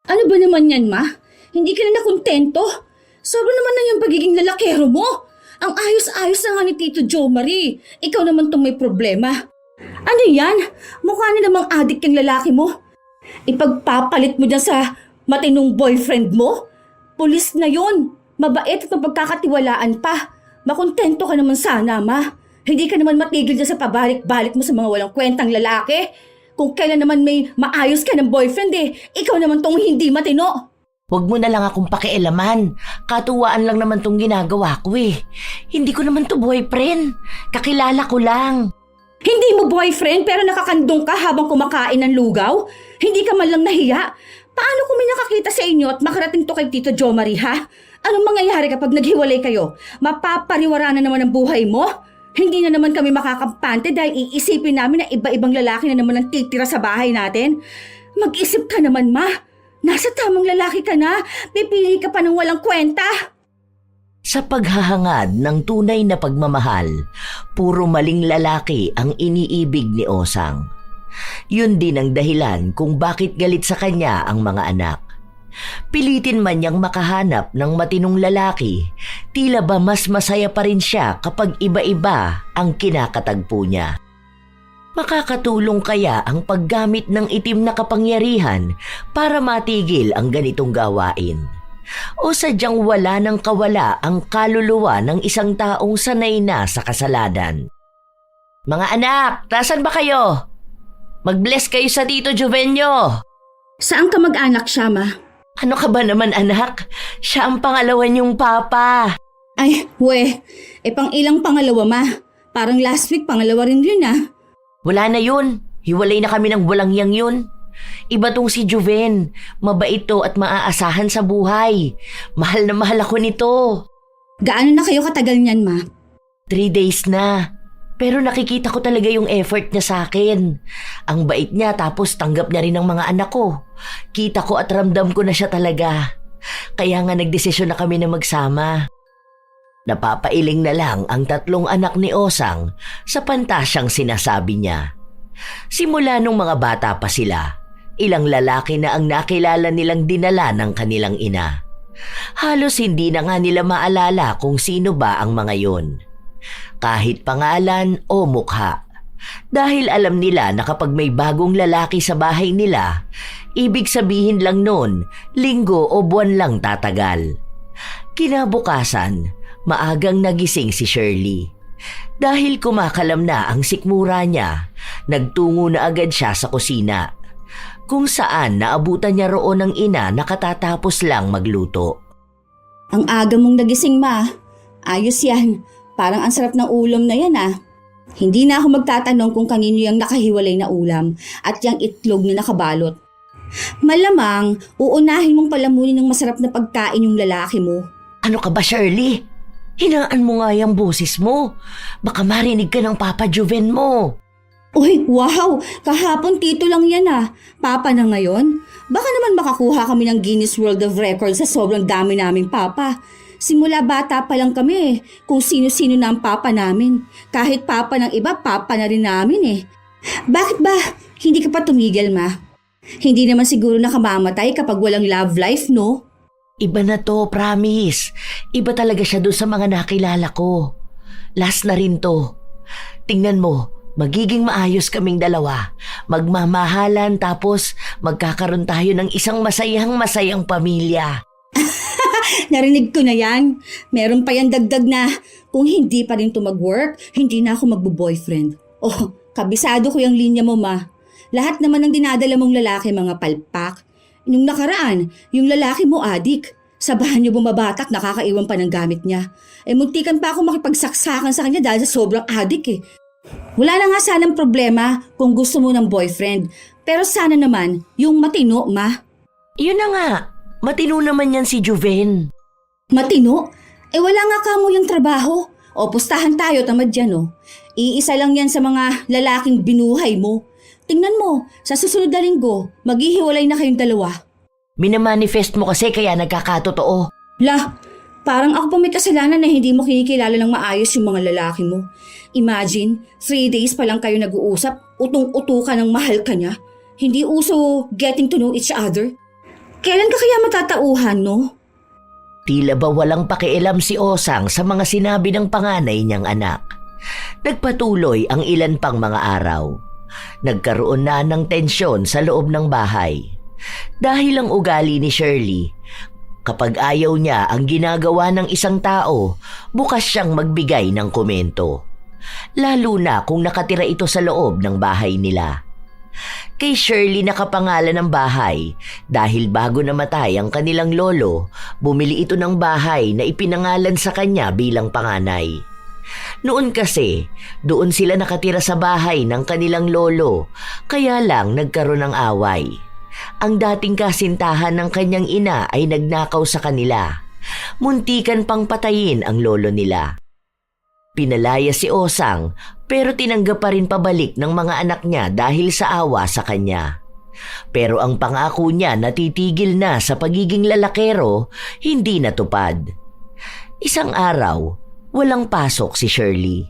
Ano ba naman yan, ma? Hindi ka na nakontento? Sobra naman na yung pagiging lalakero mo. Ang ayos-ayos na nga ni Tito Joe Marie. Ikaw naman tong may problema. Ano yan? Mukha na namang adik yung lalaki mo. Ipagpapalit mo dyan sa matinong boyfriend mo? Pulis na yun. Mabait at mapagkakatiwalaan pa. Makontento ka naman sana, ma. Hindi ka naman matigil dyan sa pabalik-balik mo sa mga walang kwentang lalaki. Kung kailan naman may maayos ka ng boyfriend ikaw naman tong hindi matino. Huwag mo na lang akong pakialaman. Katuwaan lang naman tong ginagawa ko eh. Hindi ko naman to boyfriend. Kakilala ko lang. Hindi mo boyfriend pero nakakandong ka habang kumakain ng lugaw? Hindi ka man lang nahiya? Paano kung may nakakita sa inyo at makarating to kay Tito Joe Marie, ha? Anong mangyayari kapag naghiwalay kayo? Mapapariwara na naman ang buhay mo? Hindi na naman kami makakampante dahil iisipin namin na iba-ibang lalaki na naman ang titira sa bahay natin. Mag-isip ka naman, ma. Nasa tamang lalaki ka na. Pipili ka pa ng walang kwenta. Sa paghahangad ng tunay na pagmamahal, puro maling lalaki ang iniibig ni Osang. Yun din ang dahilan kung bakit galit sa kanya ang mga anak. Pilitin man niyang makahanap ng matinong lalaki, tila ba mas masaya pa rin siya kapag iba-iba ang kinakatagpo niya. Makakatulong kaya ang paggamit ng itim na kapangyarihan para matigil ang ganitong gawain? O sadyang wala ng kawala ang kaluluwa ng isang taong sanay na sa kasalanan? Mga anak, tasan ba kayo? Mag-bless kayo sa Tito Jovenyo. Saan ka mag-anak siya, ma? Ano ka ba naman anak? Siya ang pangalawa niyong papa. Ay, pang ilang pangalawa, ma? Parang last week pangalawa rin yun, Wala na yun. Hiwalay na kami ng walang yang yun. Iba tong si Juven. Mabait to at maaasahan sa buhay. Mahal na mahal ako nito. Gaano na kayo katagal niyan, ma? 3 days na. Pero nakikita ko talaga yung effort niya sa akin. Ang bait niya tapos tanggap niya rin ng mga anak ko. Kita ko at ramdam ko na siya talaga. Kaya nga nagdesisyon na kami na magsama. Napapailing na lang ang 3 anak ni Osang sa pantasyang sinasabi niya. Simula nung mga bata pa sila, ilang lalaki na ang nakilala nilang dinala ng kanilang ina. Halos hindi na nga nila maalala kung sino ba ang mga yon. Kahit pangalan o mukha. Dahil alam nila na kapag may bagong lalaki sa bahay nila, ibig sabihin lang nun, linggo o buwan lang tatagal. Kinabukasan, maagang nagising si Shirley. Dahil kumakalam na ang sikmura niya, nagtungo na agad siya sa kusina, kung saan naabutan niya roon ng ina na katatapos lang magluto. Ang aga mong nagising, ma. Ayos yan. Parang ang sarap ng ulam na yan, Hindi na ako magtatanong kung kanino yung nakahiwalay na ulam at yung itlog na nakabalot. Malamang, uunahin mong palamunin ng masarap na pagkain yung lalaki mo. Ano ka ba, Shirley? Hinaan mo nga yung boses mo. Baka marinig ka ng Papa Juven mo. Uy, wow! Kahapon tito lang yan, Papa na ngayon? Baka naman makakuha kami ng Guinness World of Records sa sobrang dami naming papa. Simula bata pa lang kami kung sino-sino na ang papa namin. Kahit papa ng iba, papa na rin namin Bakit ba hindi ka pa tumigil, ma? Hindi naman siguro nakamamatay kapag walang love life, no? Iba na to, promise. Iba talaga siya doon sa mga nakilala ko. Last na rin to. Tingnan mo, magiging maayos kaming dalawa. Magmamahalan tapos magkakaroon tayo ng isang masayang pamilya. Narinig ko na yan. Meron pa yan dagdag na kung hindi pa rin to mag-work, hindi na ako magbo-boyfriend. Oh, kabisado ko yung linya mo, ma. Lahat naman ng dinadala mong lalaki mga palpak. Nung nakaraan, yung lalaki mo adik. Sabahan niyo bumabatak, nakakaiwan pa ng gamit niya. Muntikan pa ako makipagsaksakan sa kanya dahil sa sobrang adik Wala na nga sanang problema kung gusto mo ng boyfriend. Pero sana naman, yung matino, ma. Yun na nga. Matino naman yan si Juven. Matino? Wala nga kamo yung trabaho. O pustahan tayo, tamad yan Iisa lang yan sa mga lalaking binuhay mo. Tingnan mo, sa susunod na linggo, maghihiwalay na kayong dalawa. Minamanifest mo kasi kaya nagkakatotoo. Lah, parang ako pa may kasalanan na hindi mo kinikilala ng maayos yung mga lalaki mo. Imagine, 3 days pa lang kayo nag-uusap, utong-uto ka ng mahal ka niya. Hindi uso getting to know each other. Kailan ka kaya matatauhan, no? Tila ba walang pakialam si Osang sa mga sinabi ng panganay niyang anak. Nagpatuloy ang ilan pang mga araw. Nagkaroon na ng tensyon sa loob ng bahay. Dahil ang ugali ni Shirley, kapag ayaw niya ang ginagawa ng isang tao, bukas siyang magbigay ng komento. Lalo na kung nakatira ito sa loob ng bahay nila. Kay Shirley nakapangalan ng bahay dahil bago namatay ang kanilang lolo, bumili ito ng bahay na ipinangalan sa kanya bilang panganay. Noon kasi, doon sila nakatira sa bahay ng kanilang lolo, kaya lang nagkaroon ng away. Ang dating kasintahan ng kanyang ina ay nagnakaw sa kanila. Muntikan pang patayin ang lolo nila. Pinalaya si Osang pero tinanggap pa rin pabalik ng mga anak niya dahil sa awa sa kanya. Pero ang pangako niya na titigil na sa pagiging lalakero, hindi natupad. Isang araw, walang pasok si Shirley.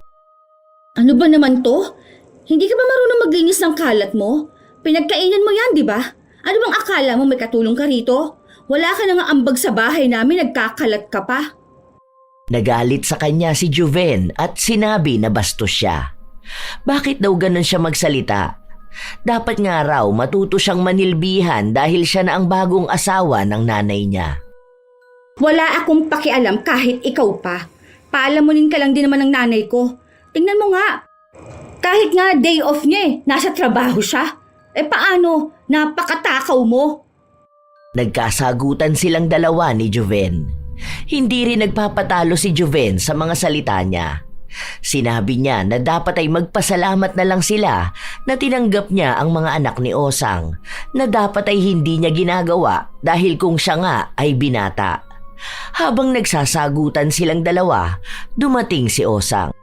Ano ba naman to? Hindi ka ba marunong maglinis ng kalat mo? Pinagkainan mo yan, di ba? Ano bang akala mo may katulong ka rito? Wala ka na nga ambag sa bahay namin, nagkakalat ka pa. Nagalit sa kanya si Juven at sinabi na bastos siya. Bakit daw ganun siya magsalita? Dapat nga raw matuto siyang manilbihan dahil siya na ang bagong asawa ng nanay niya. Wala akong pakialam kahit ikaw pa. Paalamunin ka lang din naman ng nanay ko. Tingnan mo nga. Kahit nga day off niya nasa trabaho siya. Paano? Napakatakaw mo. Nagkasagutan silang dalawa ni Juven. Hindi rin nagpapatalo si Juven sa mga salita niya. Sinabi niya na dapat ay magpasalamat na lang sila na tinanggap niya ang mga anak ni Osang, na dapat ay hindi niya ginagawa dahil kung siya nga ay binata. Habang nagsasagutan silang dalawa, dumating si Osang.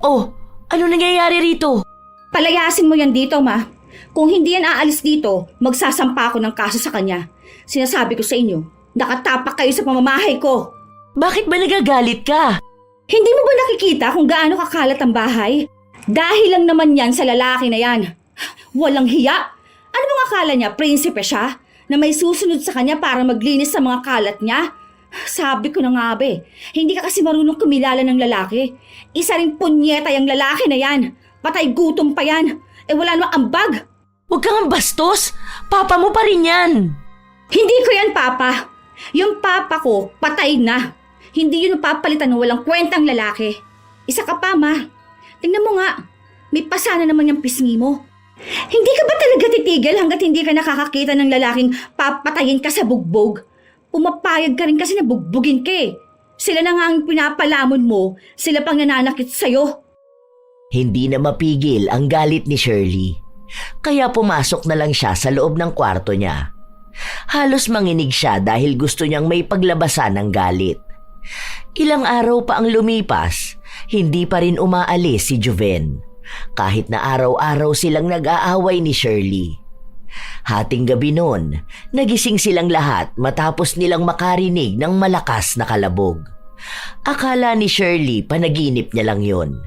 Oh, ano nangyayari rito? Palayasin mo yan dito, ma. Kung hindi yan aalis dito, magsasampa ako ng kaso sa kanya. Sinasabi ko sa inyo, nakatapak kayo sa pamamahay ko. Bakit ba nagagalit ka? Hindi mo ba nakikita kung gaano kakalat ang bahay? Dahil lang naman yan sa lalaki na yan. Walang hiya. Ano bang akala niya, prinsipe siya? Na may susunod sa kanya para maglinis sa mga kalat niya? Sabi ko na nga be, hindi ka kasi marunong kumilala ng lalaki. Isa ring punyeta yung lalaki na yan. Patay gutom pa yan. Wala namang ambag. Huwag kang bastos. Papa mo pa rin yan. Hindi ko yan, Papa. Yung Papa ko, patay na. Hindi yun papalitan ng walang kwentang lalaki. Isa ka pa, ma. Tingnan mo nga, may pasana naman yung pisngi mo. Hindi ka ba talaga titigil hanggat hindi ka nakakakita ng lalaking papatayin ka sa bugbog? Pumapayag ka rin kasi na bugbugin ka eh. Sila na nga ang pinapalamon mo, sila pang nananakit sa'yo. Hindi na mapigil ang galit ni Shirley. Kaya pumasok na lang siya sa loob ng kwarto niya. Halos manginig siya dahil gusto niyang may paglabasan ng galit. Ilang araw pa ang lumipas, hindi pa rin umaalis si Juven. Kahit na araw-araw silang nag-aaway ni Shirley. Hating gabi noon, nagising silang lahat matapos nilang makarinig ng malakas na kalabog. Akala ni Shirley panaginip niya lang yon,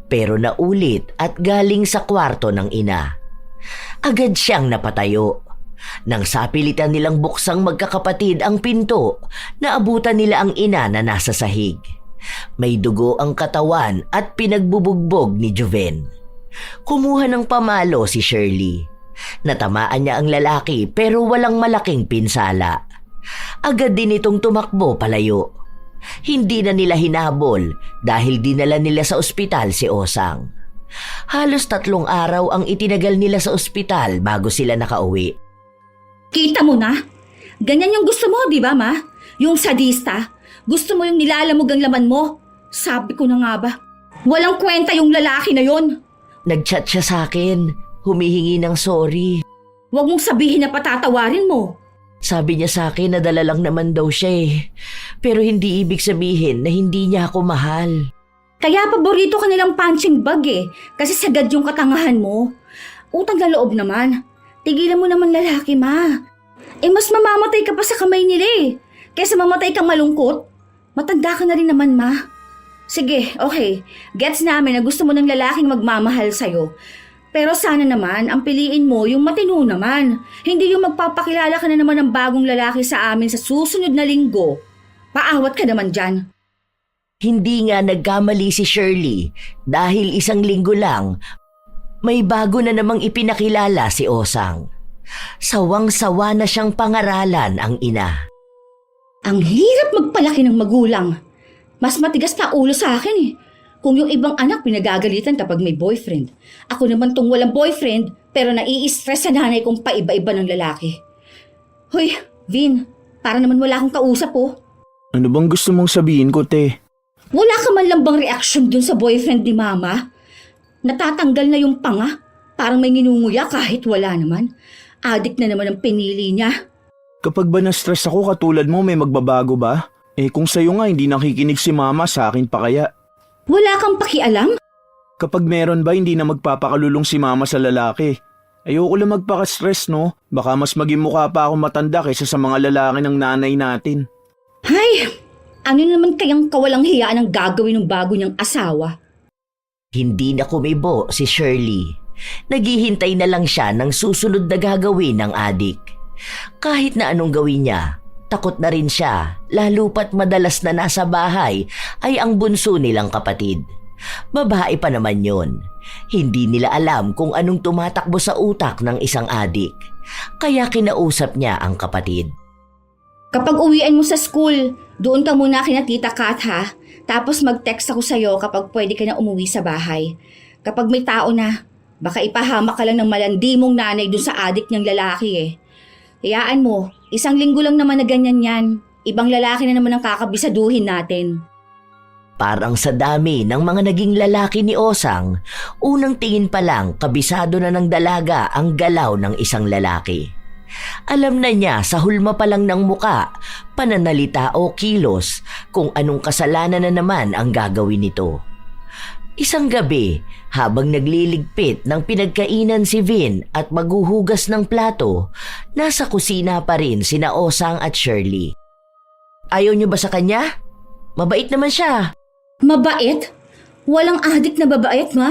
pero naulit at galing sa kwarto ng ina. Agad siyang napatayo. Nang sapilitan nilang buksang magkakapatid ang pinto, naabutan nila ang ina na nasa sahig. May dugo ang katawan at pinagbubugbog ni Juven. Kumuha ng pamalo si Shirley. Natamaan niya ang lalaki pero walang malaking pinsala. Agad din itong tumakbo palayo. Hindi na nila hinabol dahil dinala nila sa ospital si Osang. Halos 3 araw ang itinagal nila sa ospital bago sila nakauwi. Kita mo na? Ganyan yung gusto mo, di ba, ma? Yung sadista. Gusto mo yung nilalamog ang laman mo. Sabi ko na nga ba? Walang kwenta yung lalaki na yon. Nag-chat siya sa akin. Humihingi ng sorry. Huwag mong sabihin na patatawarin mo. Sabi niya sa akin na dala lang naman daw siya eh. Pero hindi ibig sabihin na hindi niya ako mahal. Kaya paborito ka nilang punching bag eh. Kasi sagad yung katangahan mo. Utang na loob naman. Tigilan mo naman lalaki, ma. Mas mamamatay ka pa sa kamay nila eh. Kaysa mamatay kang malungkot. Matanda ka na rin naman, ma. Sige, okay. Gets namin na gusto mo ng lalaking magmamahal sa'yo. Pero sana naman, ang piliin mo yung matino naman. Hindi yung magpapakilala ka na naman ng bagong lalaki sa amin sa susunod na linggo. Paawat ka naman dyan. Hindi nga nagkamali si Shirley dahil isang linggo lang, may bago na namang ipinakilala si Osang. Sawang-sawa na siyang pangaralan ang ina. Ang hirap magpalaki ng magulang. Mas matigas na ulo sa akin eh. Kung yung ibang anak pinagagalitan kapag may boyfriend. Ako naman tong walang boyfriend pero nai-stress sa nanay kong paiba-iba ng lalaki. Hoy, Vin, para naman wala akong kausap oh. Ano bang gusto mong sabihin ko, te? Wala ka man lang bang reaction dun sa boyfriend ni Mama? Natatanggal na yung panga. Parang may nginunguya kahit wala naman. Adik na naman ang pinili niya. Kapag ba na-stress ako katulad mo, may magbabago ba? Kung sa'yo nga hindi nakikinig si mama, sa akin pa kaya? Wala kang pakialam? Kapag meron ba, hindi na magpapakalulong si mama sa lalaki. Ayoko lang magpaka-stress, no? Baka mas maging mukha pa ako matanda kaysa sa mga lalaki ng nanay natin. Hay, ano naman kayang kawalang hiyaan ang gagawin ng bago niyang asawa? Hindi na kumibo si Shirley. Naghihintay na lang siya ng susunod na gagawin ng adik. Kahit na anong gawin niya, takot na rin siya, lalo pat madalas na nasa bahay ay ang bunso nilang kapatid. Babae pa naman yon. Hindi nila alam kung anong tumatakbo sa utak ng isang adik. Kaya kinausap niya ang kapatid. Kapag uwian mo sa school, doon ka muna kina Tita Kat ha. Tapos mag-text ako sa'yo kapag pwede ka na umuwi sa bahay. Kapag may tao na, baka ipahamak ka lang ng malandi mong nanay dun sa adik niyang lalaki eh. Hayaan mo, isang linggo lang naman na ganyan yan. Ibang lalaki na naman ang kakabisaduhin natin. Parang sa dami ng mga naging lalaki ni Osang, unang tingin pa lang kabisado na ng dalaga ang galaw ng isang lalaki. Alam na niya sa hulma pa lang ng muka, pananalita o kilos kung anong kasalanan na naman ang gagawin nito. Isang gabi, habang nagliligpit ng pinagkainan si Vin at maghuhugas ng plato, nasa kusina pa rin sina Osang at Shirley. Ayaw niyo ba sa kanya? Mabait naman siya. Mabait? Walang adik na babait, ma.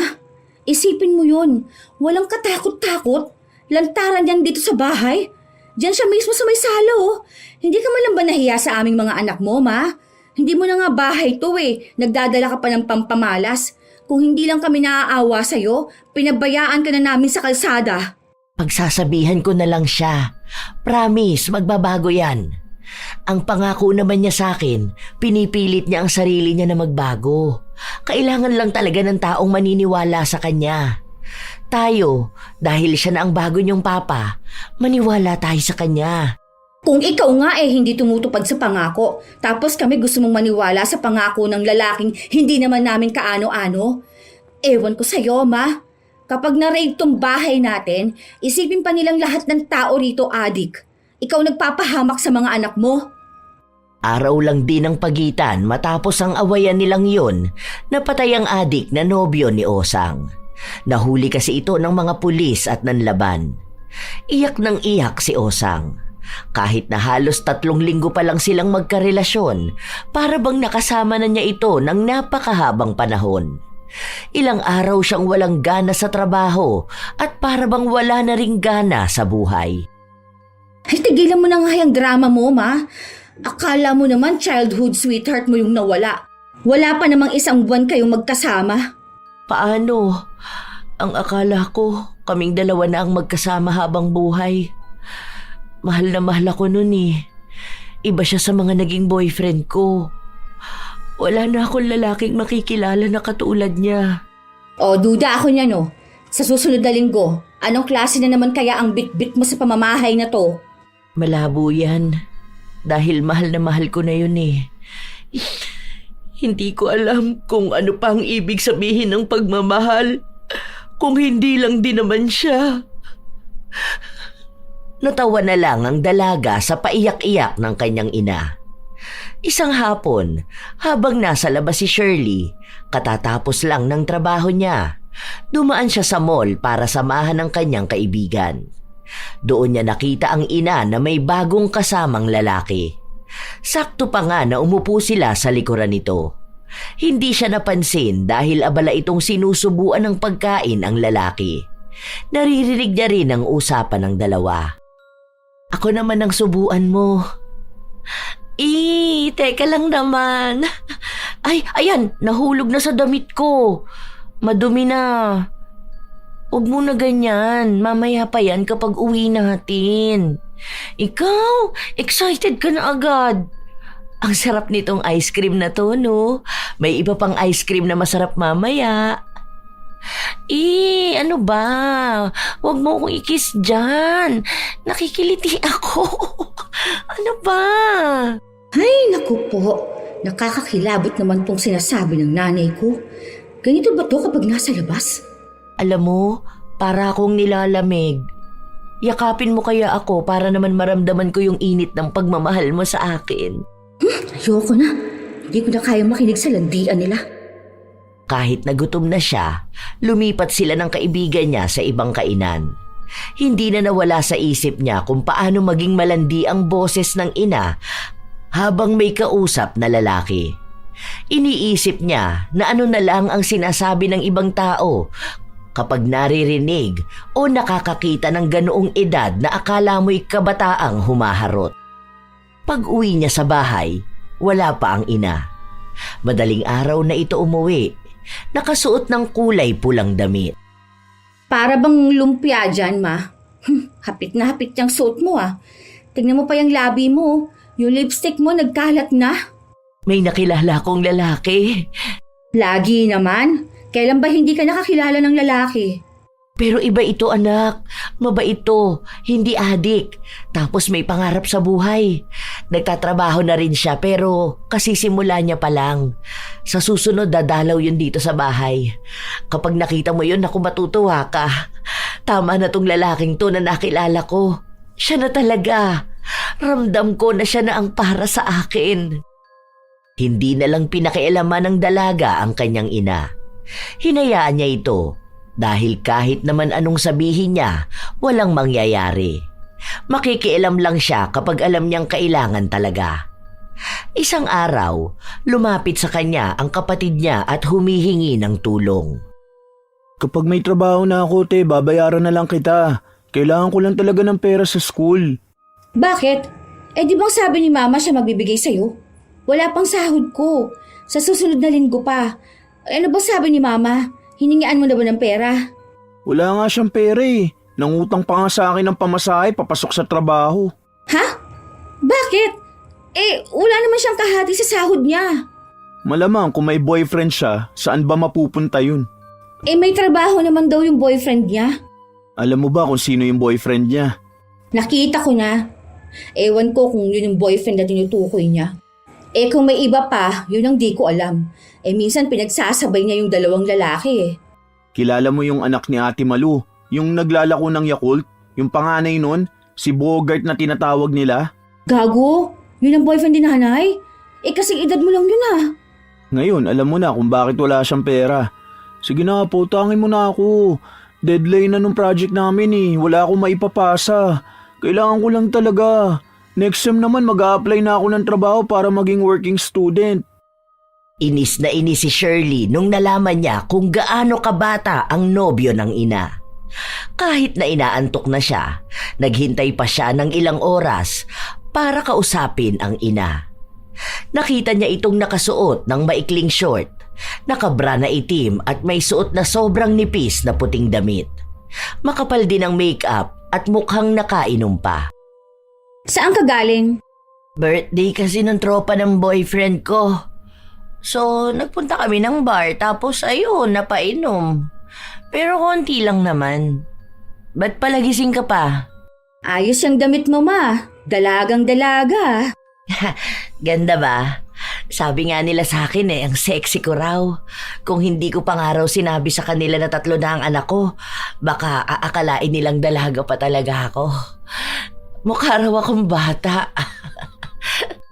Isipin mo yun. Walang katakot-takot. Lantaran yan dito sa bahay. Diyan siya mismo sa may sala, oh. Hindi ka man lang ba nahiya sa aming mga anak mo, ma? Hindi mo na nga bahay to eh. Nagdadala ka pa ng pampamalas. Kung hindi lang kami naaawa sa'yo, pinabayaan ka na namin sa kalsada. Pagsasabihan ko na lang siya. Promise, magbabago yan. Ang pangako naman niya sa akin, pinipilit niya ang sarili niya na magbago. Kailangan lang talaga ng taong maniniwala sa kanya. Tayo, dahil siya na ang bago niyong papa, maniwala tayo sa kanya. Kung ikaw nga hindi tumutupad sa pangako, tapos kami gusto mong maniwala sa pangako ng lalaking hindi naman namin kaano-ano, ewan ko sa'yo, ma. Kapag na-raid tong bahay natin, isipin pa nilang lahat ng tao rito adik. Ikaw nagpapahamak sa mga anak mo. Araw lang din ang pagitan matapos ang awayan nilang yun, napatay ang adik na nobyo ni Osang. Nahuli kasi ito ng mga pulis at nanlaban. Iyak ng iyak si Osang. Kahit na halos 3 linggo pa lang silang magkarelasyon, para bang nakasama na niya ito ng napakahabang panahon. Ilang araw siyang walang gana sa trabaho at para bang wala na ring gana sa buhay. Ay, tigilan mo na nga yung drama mo, ma. Akala mo naman childhood sweetheart mo yung nawala. Wala pa namang 1 buwan kayong magkasama. Paano? Ang akala ko, kaming dalawa na ang magkasama habang buhay. Mahal na mahal ako nun eh. Iba siya sa mga naging boyfriend ko. Wala na akong lalaking makikilala na katulad niya. O, duda ako niya, no. Sa susunod na linggo, anong klase na naman kaya ang bit-bit mo sa pamamahay na to? Malabo yan. Dahil mahal na mahal ko na yun eh. Hindi ko alam kung ano pa ang ibig sabihin ng pagmamahal. Kung hindi lang din naman siya. Natawa na lang ang dalaga sa paiyak-iyak ng kanyang ina. Isang hapon, habang nasa labas si Shirley, katatapos lang ng trabaho niya, dumaan siya sa mall para samahan ang kanyang kaibigan. Doon niya nakita ang ina na may bagong kasamang lalaki. Sakto pa nga na umupo sila sa likuran nito. Hindi siya napansin dahil abala itong sinusubuan ng pagkain ang lalaki. Naririnig niya rin ang usapan ng dalawa. Ako naman ang subuan mo. Teka lang naman. Ay, ayan, nahulog na sa damit ko. Madumi na. Huwag mo na ganyan. Mamaya pa yan kapag uwi natin. Ikaw, excited ka na agad. Ang sarap nitong ice cream na to, no? May iba pang ice cream na masarap mamaya. Ano ba? Huwag mo akong ikis dyan. Nakikiliti ako. Ano ba? Ay, naku po. Nakakakilabot naman tong sinasabi ng nanay ko. Ganito ba to kapag nasa labas? Alam mo, para akong nilalamig. Yakapin mo kaya ako para naman maramdaman ko yung init ng pagmamahal mo sa akin. Ayoko na. Hindi ko na kaya makinig sa landian nila. Kahit nagutom na siya, lumipat sila ng kaibigan niya sa ibang kainan. Hindi na nawala sa isip niya kung paano maging malandi ang boses ng ina habang may kausap na lalaki. Iniisip niya na ano na lang ang sinasabi ng ibang tao kapag naririnig o nakakakita ng ganoong edad na akala mo'y kabataang humaharot. Pag-uwi niya sa bahay, wala pa ang ina. Madaling araw na ito umuwi. Nakasuot ng kulay pulang damit. Para bang lumpia dyan, ma. Hapit na hapit yung suot mo, ah. Tingnan mo pa yung labi mo. Yung lipstick mo nagkalat na. May nakilala kong lalaki. Lagi naman. Kailan ba hindi ka nakakilala ng lalaki? Pero iba ito, anak. Mabait ito, hindi adik. Tapos may pangarap sa buhay. Nagtatrabaho na rin siya pero kasisimula niya pa lang. Sa susunod dadalaw yun dito sa bahay. Kapag nakita mo yun, naku, matutuwa ka. Tama na tong lalaking to na nakilala ko. Siya na talaga. Ramdam ko na siya na ang para sa akin. Hindi na lang pinakialaman ng dalaga ang kanyang ina. Hinayaan niya ito. Dahil kahit naman anong sabihin niya, walang mangyayari. Makikialam lang siya kapag alam niyang kailangan talaga. Isang araw, lumapit sa kanya ang kapatid niya at humihingi ng tulong. Kapag may trabaho na ako, te, babayaran na lang kita. Kailangan ko lang talaga ng pera sa school. Bakit? Di bang sabi ni mama siya magbibigay sa'yo? Wala pang sahod ko. Sa susunod na linggo pa. Ano ba sabi ni mama? Hiningian mo na ba ng pera? Wala nga siyang pera eh. Nangutang pa nga sa akin ng pamasahe papasok sa trabaho. Ha? Bakit? Wala naman siyang kahati sa sahod niya. Malamang kung may boyfriend siya, saan ba mapupunta yun? May trabaho naman daw yung boyfriend niya. Alam mo ba kung sino yung boyfriend niya? Nakita ko na. Ewan ko kung yun yung boyfriend na tinutukoy niya. Kung may iba pa, yun ang di ko alam. Minsan pinagsasabay niya yung dalawang lalaki. Kilala mo yung anak ni Ate Malu, yung naglalako ng Yakult, yung panganay nun, si Bogart na tinatawag nila? Gago? Yun ang boyfriend ni nanay? Kasing edad mo lang yun, ah. Ngayon, alam mo na kung bakit wala siyang pera. Sige na po, tangin mo na ako. Deadline na nung project namin eh. Wala akong maipapasa. Kailangan ko lang talaga. Next sem naman mag-a-apply na ako ng trabaho para maging working student. Inis na inis si Shirley nung nalaman niya kung gaano kabata ang nobyo ng ina. Kahit na inaantok na siya, naghintay pa siya ng ilang oras para kausapin ang ina. Nakita niya itong nakasuot ng maikling short, nakabra na itim at may suot na sobrang nipis na puting damit. Makapal din ang makeup at mukhang nakainom pa. Saan ka galing? Birthday kasi ng tropa ng boyfriend ko. So, nagpunta kami ng bar tapos ayun, napainom. Pero konti lang naman. Ba't palagising ka pa? Ayos yung damit mo, ma. Dalagang dalaga. Ganda ba? Sabi nga nila sa akin ang sexy ko raw. Kung hindi ko pa nga raw sinabi sa kanila na 3 na ang anak ko, baka aakalain nilang dalaga pa talaga ako. Mukha raw akong bata.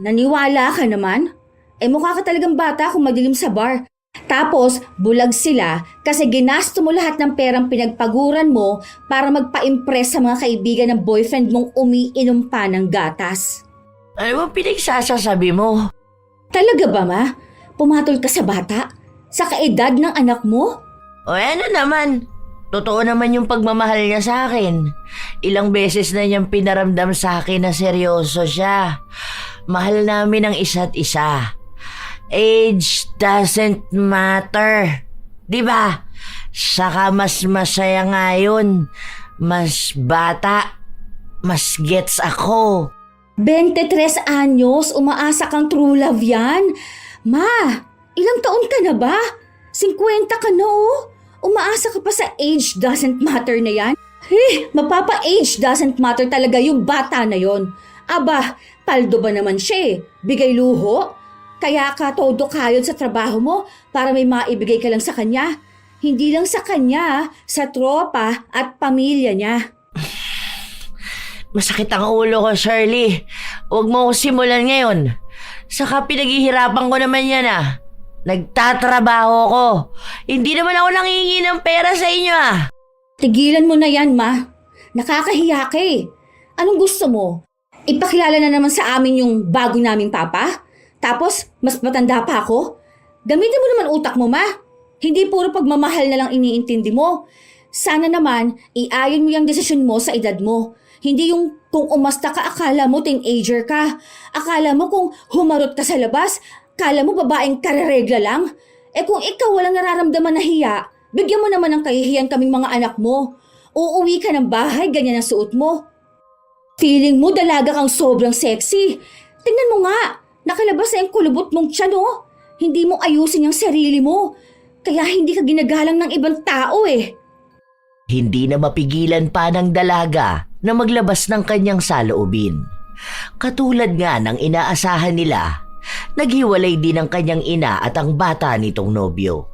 Naniwala ka naman? Mukha ka talagang bata kung madilim sa bar. Tapos, bulag sila kasi ginasto mo lahat ng perang pinagpaguran mo para magpa-impress sa mga kaibigan ng boyfriend mong umiinom pa ng gatas. Ano ba pinagsasasabi mo? Talaga ba, ma? Pumatol ka sa bata? Sa kaedad ng anak mo? O ano naman? Totoo naman yung pagmamahal niya sa akin. Ilang beses na niyang pinaramdam sa akin na seryoso siya. Mahal namin ang isa't isa. Age doesn't matter. Diba? Saka mas masaya nga yun. Mas bata. Mas gets ako. 23 anyos, umaasa kang true love yan. Ma, ilang taon ka na ba? 50 ka na oh. Umaasa ka pa sa age doesn't matter na yan? Mapapa-age doesn't matter talaga yung bata na yon. Aba, paldo ba naman siya eh? Bigay luho? Kaya ka todo kayod sa trabaho mo para may maibigay ka lang sa kanya. Hindi lang sa kanya, sa tropa at pamilya niya. Masakit ang ulo ko, Shirley. Huwag mo ko simulan ngayon. Saka pinaghihirapan ko naman yan ah. Nagtatrabaho ko. Hindi naman ako nangingi ng pera sa inyo ah. Tigilan mo na yan, ma. Nakakahiya ka eh. Anong gusto mo? Ipakilala na naman sa amin yung bago naming papa? Tapos, mas matanda pa ako? Gamitin mo naman utak mo, ma. Hindi puro pagmamahal na lang iniintindi mo. Sana naman, iayon mo yung desisyon mo sa edad mo. Hindi yung kung umasta ka, akala mo teenager ka. Akala mo kung humarot ka sa labas, akala mo babaeng kararegla lang. Kung ikaw walang nararamdaman na hiya, bigyan mo naman ng kahihiyan kaming mga anak mo. Uuwi ka ng bahay, ganyan ang suot mo. Feeling mo dalaga kang sobrang sexy. Tingnan mo nga, nakalabas na yung kulubot mong tiyan oh. Hindi mo ayusin yung sarili mo. Kaya hindi ka ginagalang ng ibang tao eh. Hindi na mapigilan pa ng dalaga na maglabas ng kanyang saloobin. Katulad nga ng inaasahan nila, naghiwalay din ang kanyang ina at ang bata nitong nobyo.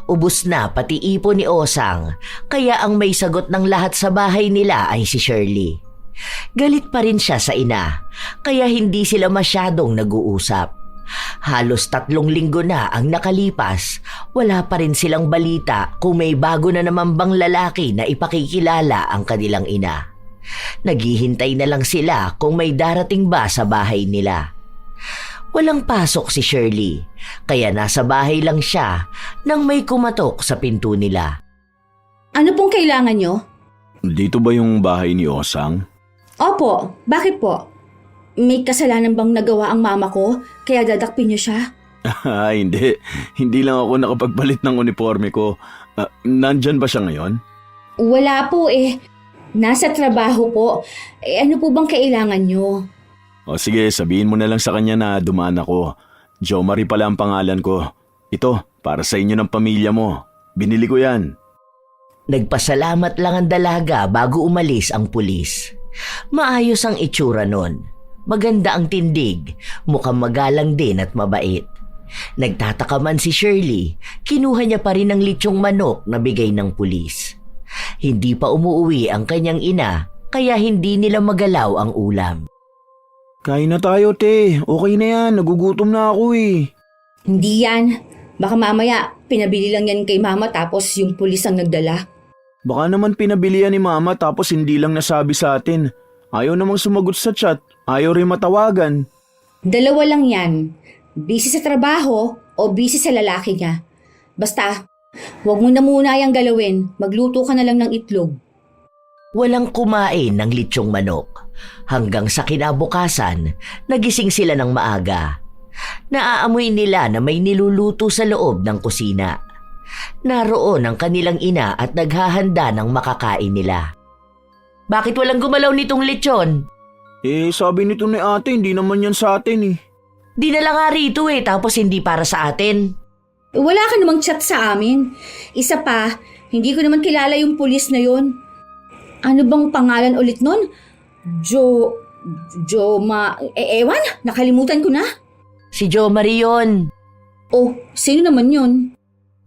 Ubus na pati ipon ni Osang, kaya ang may sagot ng lahat sa bahay nila ay si Shirley. Galit pa rin siya sa ina, kaya hindi sila masyadong nag-uusap. Halos 3 linggo na ang nakalipas, wala pa rin silang balita kung may bago na naman bang lalaki na ipakikilala ang kanilang ina. Naghihintay na lang sila kung may darating ba sa bahay nila. Walang pasok si Shirley, kaya nasa bahay lang siya nang may kumatok sa pinto nila. Ano pong kailangan nyo? Dito ba yung bahay ni Osang? Opo, bakit po? May kasalanan bang nagawa ang mama ko kaya dadakpin niyo siya? Hindi. Hindi lang ako nakapagpalit ng uniforme ko. Nandyan ba siya ngayon? Wala po eh. Nasa trabaho po. Ano po bang kailangan nyo? O sige, sabihin mo na lang sa kanya na dumaan ako. Jo Marie pala ang pangalan ko. Ito, para sa inyo ng pamilya mo. Binili ko yan. Nagpasalamat lang ang dalaga bago umalis ang pulis. Maayos ang itsura nun. Maganda ang tindig, mukhang magalang din at mabait. Nagtataka man si Shirley, kinuha niya pa rin ang litsyong manok na bigay ng pulis. Hindi pa umuwi ang kanyang ina, kaya hindi nila magalaw ang ulam. Kain na tayo, te. Okay na yan. Nagugutom na ako eh. Hindi yan. Baka mamaya pinabili lang yan kay mama tapos yung pulis ang nagdala. Baka naman pinabili yan ni mama tapos hindi lang nasabi sa atin. Ayaw namang sumagot sa chat. Ayaw rin matawagan. 2 lang yan. Busy sa trabaho o busy sa lalaki niya. Basta, huwag mo na muna yung galawin. Magluto ka na lang ng itlog. Walang kumain ng litsyong manok. Hanggang sa kinabukasan, nagising sila ng maaga. Naaamoy nila na may niluluto sa loob ng kusina. Naroon ang kanilang ina at naghahanda ng makakain nila. Bakit walang gumalaw nitong lechon? Sabi nito ni ate, hindi naman yan sa atin eh. Dinala nga rito tapos hindi para sa atin. Wala ka namang chat sa amin. Isa pa, hindi ko naman kilala yung pulis na yon. Ano bang pangalan ulit nun? Ewan, nakalimutan ko na. Si Jo Marie yun. Oh, sino naman yun?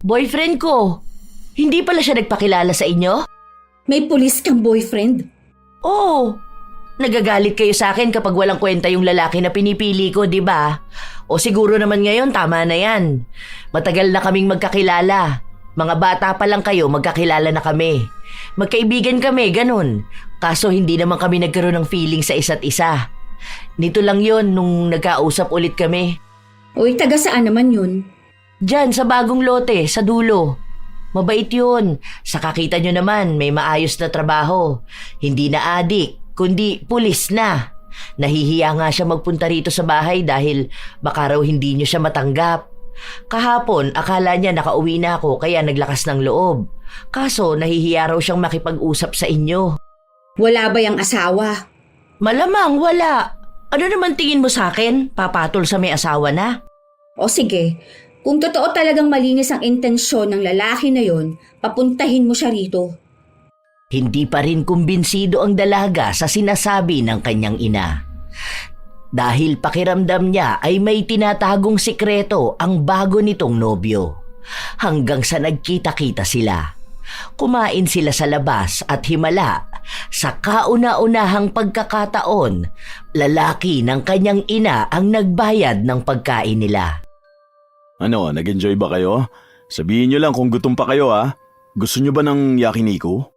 Boyfriend ko. Hindi pala siya nagpakilala sa inyo? May pulis kang boyfriend? Oo. Nagagalit kayo sa akin kapag walang kwenta yung lalaki na pinipili ko, di ba? O siguro naman ngayon tama na yan. Matagal na kaming magkakilala. Mga bata pa lang kayo, magkakilala na kami. Magkaibigan kami, ganun. Kaso hindi naman kami nagkaroon ng feeling sa isa't isa. Nito lang yon nung nagkausap ulit kami. Uy, taga saan naman yun? Diyan sa bagong lote, sa dulo. Mabait yun. Sa kakita nyo naman, may maayos na trabaho. Hindi na adik, kundi pulis na. Nahihiya nga siya magpunta rito sa bahay dahil baka raw hindi nyo siya matanggap. Kahapon, akala niya nakauwi na ako kaya naglakas ng loob. Kaso, nahihiya raw siyang makipag-usap sa inyo. Wala ba yung asawa? Malamang wala. Ano naman tingin mo sa akin? Papatol sa may asawa na? O sige, kung totoo talagang malinis ang intensyon ng lalaki na yon, papuntahin mo siya rito. Hindi pa rin kumbinsido ang dalaga sa sinasabi ng kanyang ina. Dahil pakiramdam niya ay may tinatagong sikreto ang bago nitong nobyo. Hanggang sa nagkita-kita sila. Kumain sila sa labas at himala. Sa kauna-unahang pagkakataon, lalaki ng kanyang ina ang nagbayad ng pagkain nila. Ano, nag-enjoy ba kayo? Sabihin nyo lang kung gutom pa kayo ha. Gusto nyo ba ng yakiniku?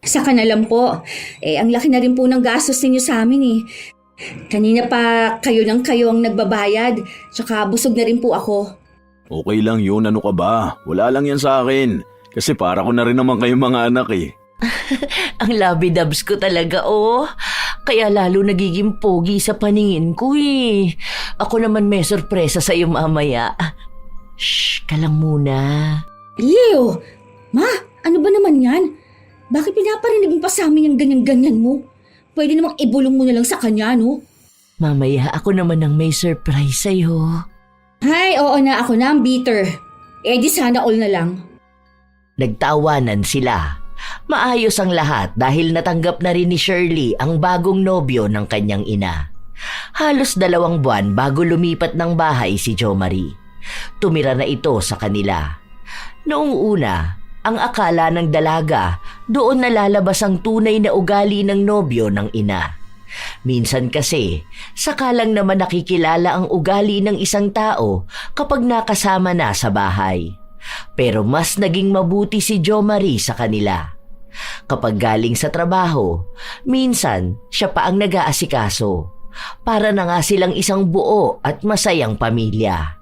Saka na lang po, ang laki na rin po ng gastos ninyo sa amin eh. Kanina pa kayo ang nagbabayad, tsaka busog na rin po ako. Okay lang yun, ano ka ba? Wala lang yan sa akin. Kasi para ko na rin naman kayong mga anak eh. Ang labidabs ko talaga, oh. Kaya lalo nagiging pogi sa paningin ko eh. Ako naman may sorpresa sa iyo mamaya. Shh, ka lang muna. Leo! Ma, ano ba naman yan? Bakit pinaparinig mo pa sa amin yung ganyan-ganyan mo? Pwede namang ibulong mo na lang sa kanya, no? Mamaya ako naman ang may surprise sa'yo. Ay, oo na, ako na ang bitter. Di sana all na lang. Nagtawanan sila. Maayos ang lahat dahil natanggap na rin ni Shirley ang bagong nobyo ng kanyang ina. Halos 2 buwan bago lumipat ng bahay si Jo Marie. Tumira na ito sa kanila. Noong una, ang akala ng dalaga, doon nalalabas ang tunay na ugali ng nobyo ng ina. Minsan kasi, saka lang naman nakikilala ang ugali ng isang tao kapag nakasama na sa bahay. Pero mas naging mabuti si Jo Marie sa kanila. Kapag galing sa trabaho, minsan siya pa ang nag-aasikaso. Para na nga silang isang buo at masayang pamilya.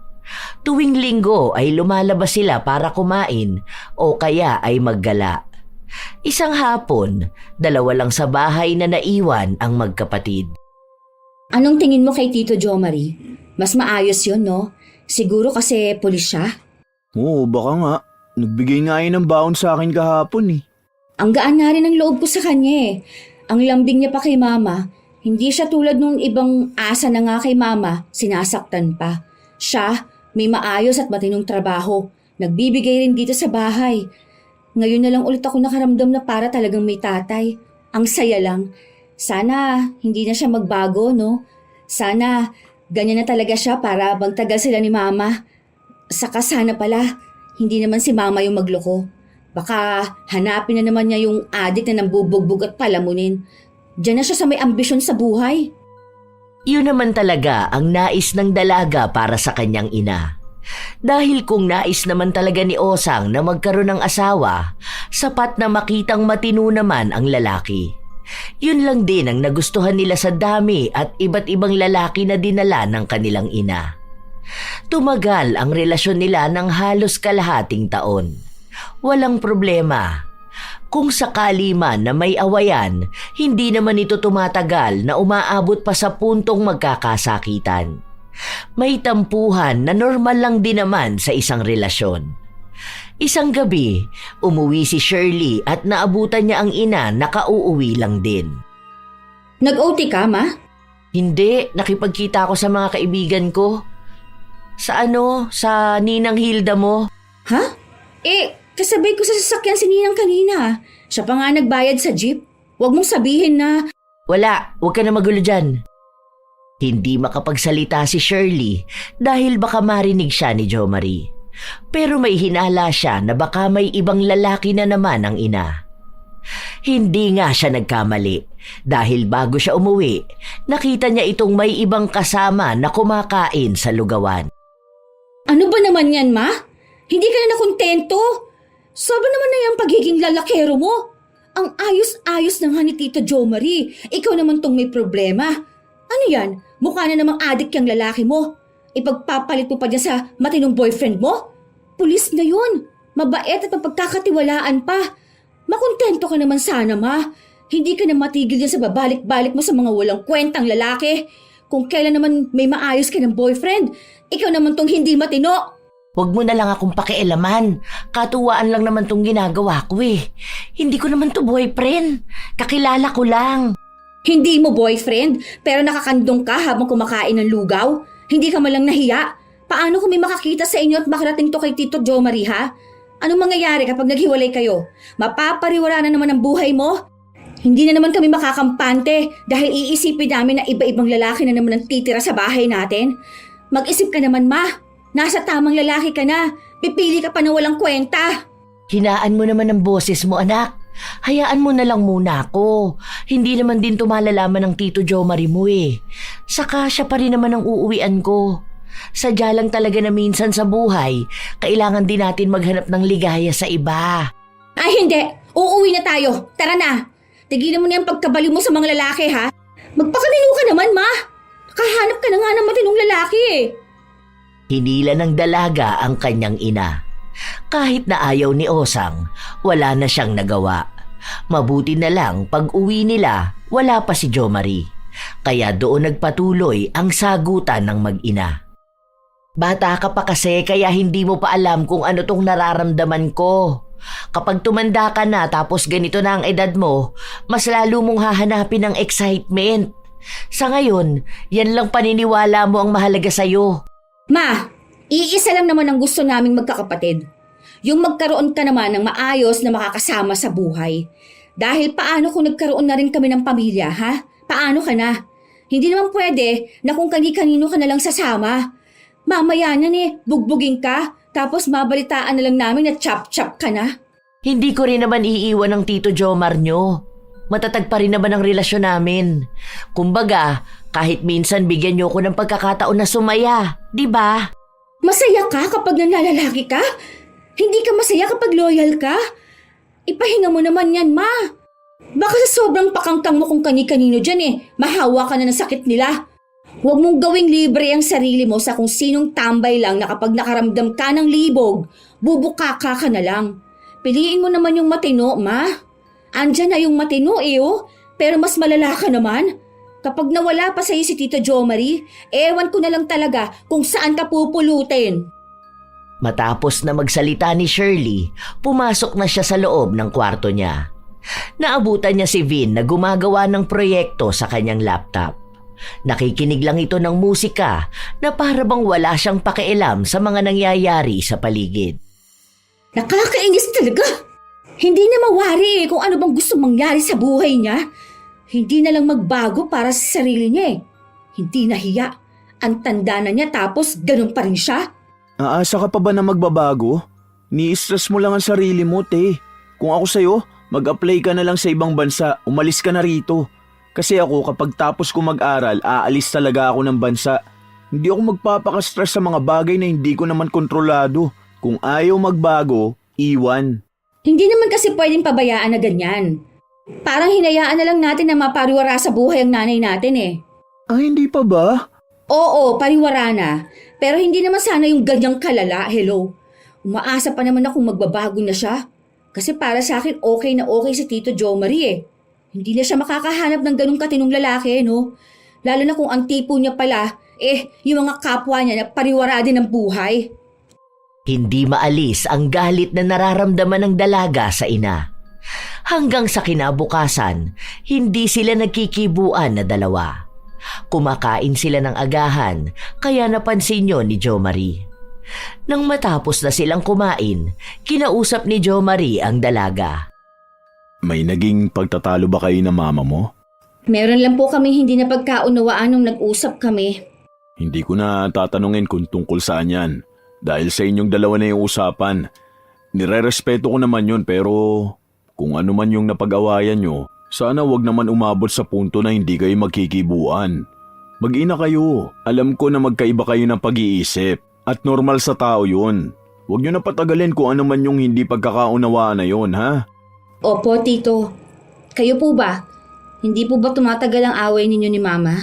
Tuwing linggo ay lumalabas sila para kumain o kaya ay maggala. Isang hapon, 2 lang sa bahay na naiwan ang magkapatid. Anong tingin mo kay Tito Jo Marie? Mas maayos yun, no? Siguro kasi pulis siya. Oo, baka nga. Nagbigay nga yun ng baon sa akin kahapon eh. Ang gaan nga rin ang loob ko sa kanya eh. Ang lambing niya pa kay mama, hindi siya tulad nung ibang asa na nga kay mama, sinasaktan pa. Siya, may maayos at matinong trabaho. Nagbibigay rin dito sa bahay. Ngayon na lang ulit ako nakaramdam na para talagang may tatay. Ang saya lang. Sana hindi na siya magbago, no? Sana ganyan na talaga siya para magtagal sila ni mama. Saka sana pala, hindi naman si mama yung magloko. Baka hanapin na naman niya yung adik na nambubugbog at palamunin. Diyan na siya sa may ambisyon sa buhay. Yun naman talaga ang nais ng dalaga para sa kanyang ina. Dahil kung nais naman talaga ni Osang na magkaroon ng asawa, sapat na makitang matino naman ang lalaki. Yun lang din ang nagustuhan nila sa dami at iba't ibang lalaki na dinala ng kanilang ina. Tumagal ang relasyon nila ng halos kalahating taon. Walang problema. Kung sakali man na may awayan, hindi naman ito tumatagal na umaabot pa sa puntong magkakasakitan. May tampuhan na normal lang din naman sa isang relasyon. Isang gabi, umuwi si Shirley at naabutan niya ang ina na kauuwi lang din. Nag-OT ka, ma? Hindi, nakipagkita ako sa mga kaibigan ko. Sa Ninang Hilda mo. Ha? Kasabay ko sa sasakyan si Ninang kanina. Siya pa nga nagbayad sa jeep. Huwag mong sabihin na... Wala, huwag ka na magulo dyan. Hindi makapagsalita si Shirley dahil baka marinig siya ni Jo Marie. Pero may hinala siya na baka may ibang lalaki na naman ang ina. Hindi nga siya nagkamali dahil bago siya umuwi, nakita niya itong may ibang kasama na kumakain sa lugawan. Ano ba naman yan, ma? Hindi ka na nakontento? Sobra naman na yung pagiging lalakero mo. Ang ayos-ayos na nga ni Tito Jo Marie. Ikaw naman tong may problema. Ano yan? Mukha na namang adik yung lalaki mo. Ipagpapalit mo pa dyan sa matinong boyfriend mo? Pulis na yun. Mabait at mapagkakatiwalaan pa. Makontento ka naman sana, Ma. Hindi ka na matigil yan sa babalik-balik mo sa mga walang kwentang lalaki. Kung kailan naman may maayos ka ng boyfriend, ikaw naman tong hindi matino. Huwag mo na lang akong pakialaman. Katuwaan lang naman tong ginagawa ko eh. Hindi ko naman to boyfriend. Kakilala ko lang. Hindi mo boyfriend, pero nakakandong ka habang kumakain ng lugaw? Hindi ka malang nahiya? Paano kung may makakita sa inyo at makarating to kay Tito Jo Marie, ha? Anong mangyayari kapag naghiwalay kayo? Mapapariwara na naman ang buhay mo? Hindi na naman kami makakampante dahil iisipin namin na iba-ibang lalaki na naman ang titira sa bahay natin. Mag-isip ka naman, Ma. Nasa tamang lalaki ka na. Pipili ka pa na walang kwenta. Hinaan mo naman ang boses mo, anak. Hayaan mo na lang muna ako. Hindi naman din to malalaman ng Tito Jo Marie mo eh. Saka siya pa rin naman ang uuwian ko. Sadya lang talaga na minsan sa buhay, kailangan din natin maghanap ng ligaya sa iba. Ay hindi! Uuwi na tayo! Tara na! Tigilan mo na yung pagkabaliw mo sa mga lalaki, ha? Magpakanino ka naman, Ma! Nakahanap ka na nga ng matinong lalaki eh! Hinila ng dalaga ang kanyang ina. Kahit na ayaw ni Osang, wala na siyang nagawa. Mabuti na lang pag uwi nila, wala pa si Jo Marie. Kaya doon nagpatuloy ang sagutan ng mag-ina. Bata ka pa kasi kaya hindi mo pa alam kung ano tong nararamdaman ko. Kapag tumanda ka na tapos ganito na ang edad mo, mas lalo mong hahanapin ng excitement. Sa ngayon, yan lang paniniwala mo ang mahalaga sa'yo. Ma, iisa lang naman ang gusto naming magkakapatid. Yung magkaroon ka naman ng maayos na makakasama sa buhay. Dahil paano kung nagkaroon na rin kami ng pamilya, ha? Paano ka na? Hindi naman pwede na kung kani-kanino ka na lang sasama. Mamaya na bugbugin ka, tapos mabalitaan na lang namin na chop-chop ka na. Hindi ko rin naman iiwan ng Tito Jomar nyo. Matatag pa rin naman ang relasyon namin. Kumbaga, kahit minsan bigyan nyo ko ng pagkakataon na sumaya, di ba? Masaya ka kapag nanlalaki ka? Hindi ka masaya kapag loyal ka? Ipahinga mo naman yan, Ma. Baka sa sobrang pakangkang mo kung kani-kanino dyan mahawa ka na ng sakit nila. Huwag mong gawing libre ang sarili mo sa kung sinong tambay lang na kapag nakaramdam ka ng libog, bubukaka ka na lang. Piliin mo naman yung matino, Ma. Andyan na yung matino pero mas malala ka naman. Kapag nawala pa sa'yo si Tito Jo Marie, ewan ko na lang talaga kung saan ka pupulutin. Matapos na magsalita ni Shirley, pumasok na siya sa loob ng kwarto niya. Naabutan niya si Vin na gumagawa ng proyekto sa kanyang laptop. Nakikinig lang ito ng musika na para bang wala siyang pakialam sa mga nangyayari sa paligid. Nakakainis talaga! Hindi na mawari kung ano bang gusto mangyari sa buhay niya. Hindi na lang magbago para sa sarili niya Hindi nahiya. Ang tanda na niya tapos ganun pa rin siya. Aasa ka pa ba na magbabago? Ni-stress mo lang ang sarili mo, te. Kung ako sa'yo, mag-apply ka na lang sa ibang bansa. Umalis ka na rito. Kasi ako kapag tapos ko mag-aral, aalis talaga ako ng bansa. Hindi ako magpapaka-stress sa mga bagay na hindi ko naman kontrolado. Kung ayaw magbago, iwan. Hindi naman kasi pwedeng pabayaan na ganyan. Parang hinayaan na lang natin na mapariwara sa buhay ang nanay natin Hindi pa ba? Oo, pariwara na. Pero hindi naman sana yung ganyang kalala, hello. Umaasa pa naman akong magbabago na siya. Kasi para sa akin okay na okay si Tito Jo Marie Hindi na siya makakahanap ng ganung katinong lalaki, no? Lalo na kung ang tipo niya pala, yung mga kapwa niya na pariwara din ng buhay. Hindi maalis ang galit na nararamdaman ng dalaga sa ina. Hanggang sa kinabukasan, hindi sila nagkikibuan na dalawa. Kumakain sila ng agahan, kaya napansin yun ni Jo Marie. Nang matapos na silang kumain, kinausap ni Jo Marie ang dalaga. May naging pagtatalo ba kayo ng mama mo? Meron lang po kami hindi na pagkaunawaan nung nag-usap kami. Hindi ko na tatanungin kung tungkol saan yan. Dahil sa inyong dalawa na yung usapan. Nire-respeto ko naman yun pero kung ano man yung napag-awayan nyo, sana wag naman umabot sa punto na hindi kayo magkikibuan. Mag-ina kayo. Alam ko na magkaiba kayo ng pag-iisip at normal sa tao yun. Huwag nyo na patagalin kung ano man yung hindi pagkakaunawaan na yun, ha? Opo, Tito. Kayo po ba? Hindi po ba tumatagal ang away ninyo ni Mama?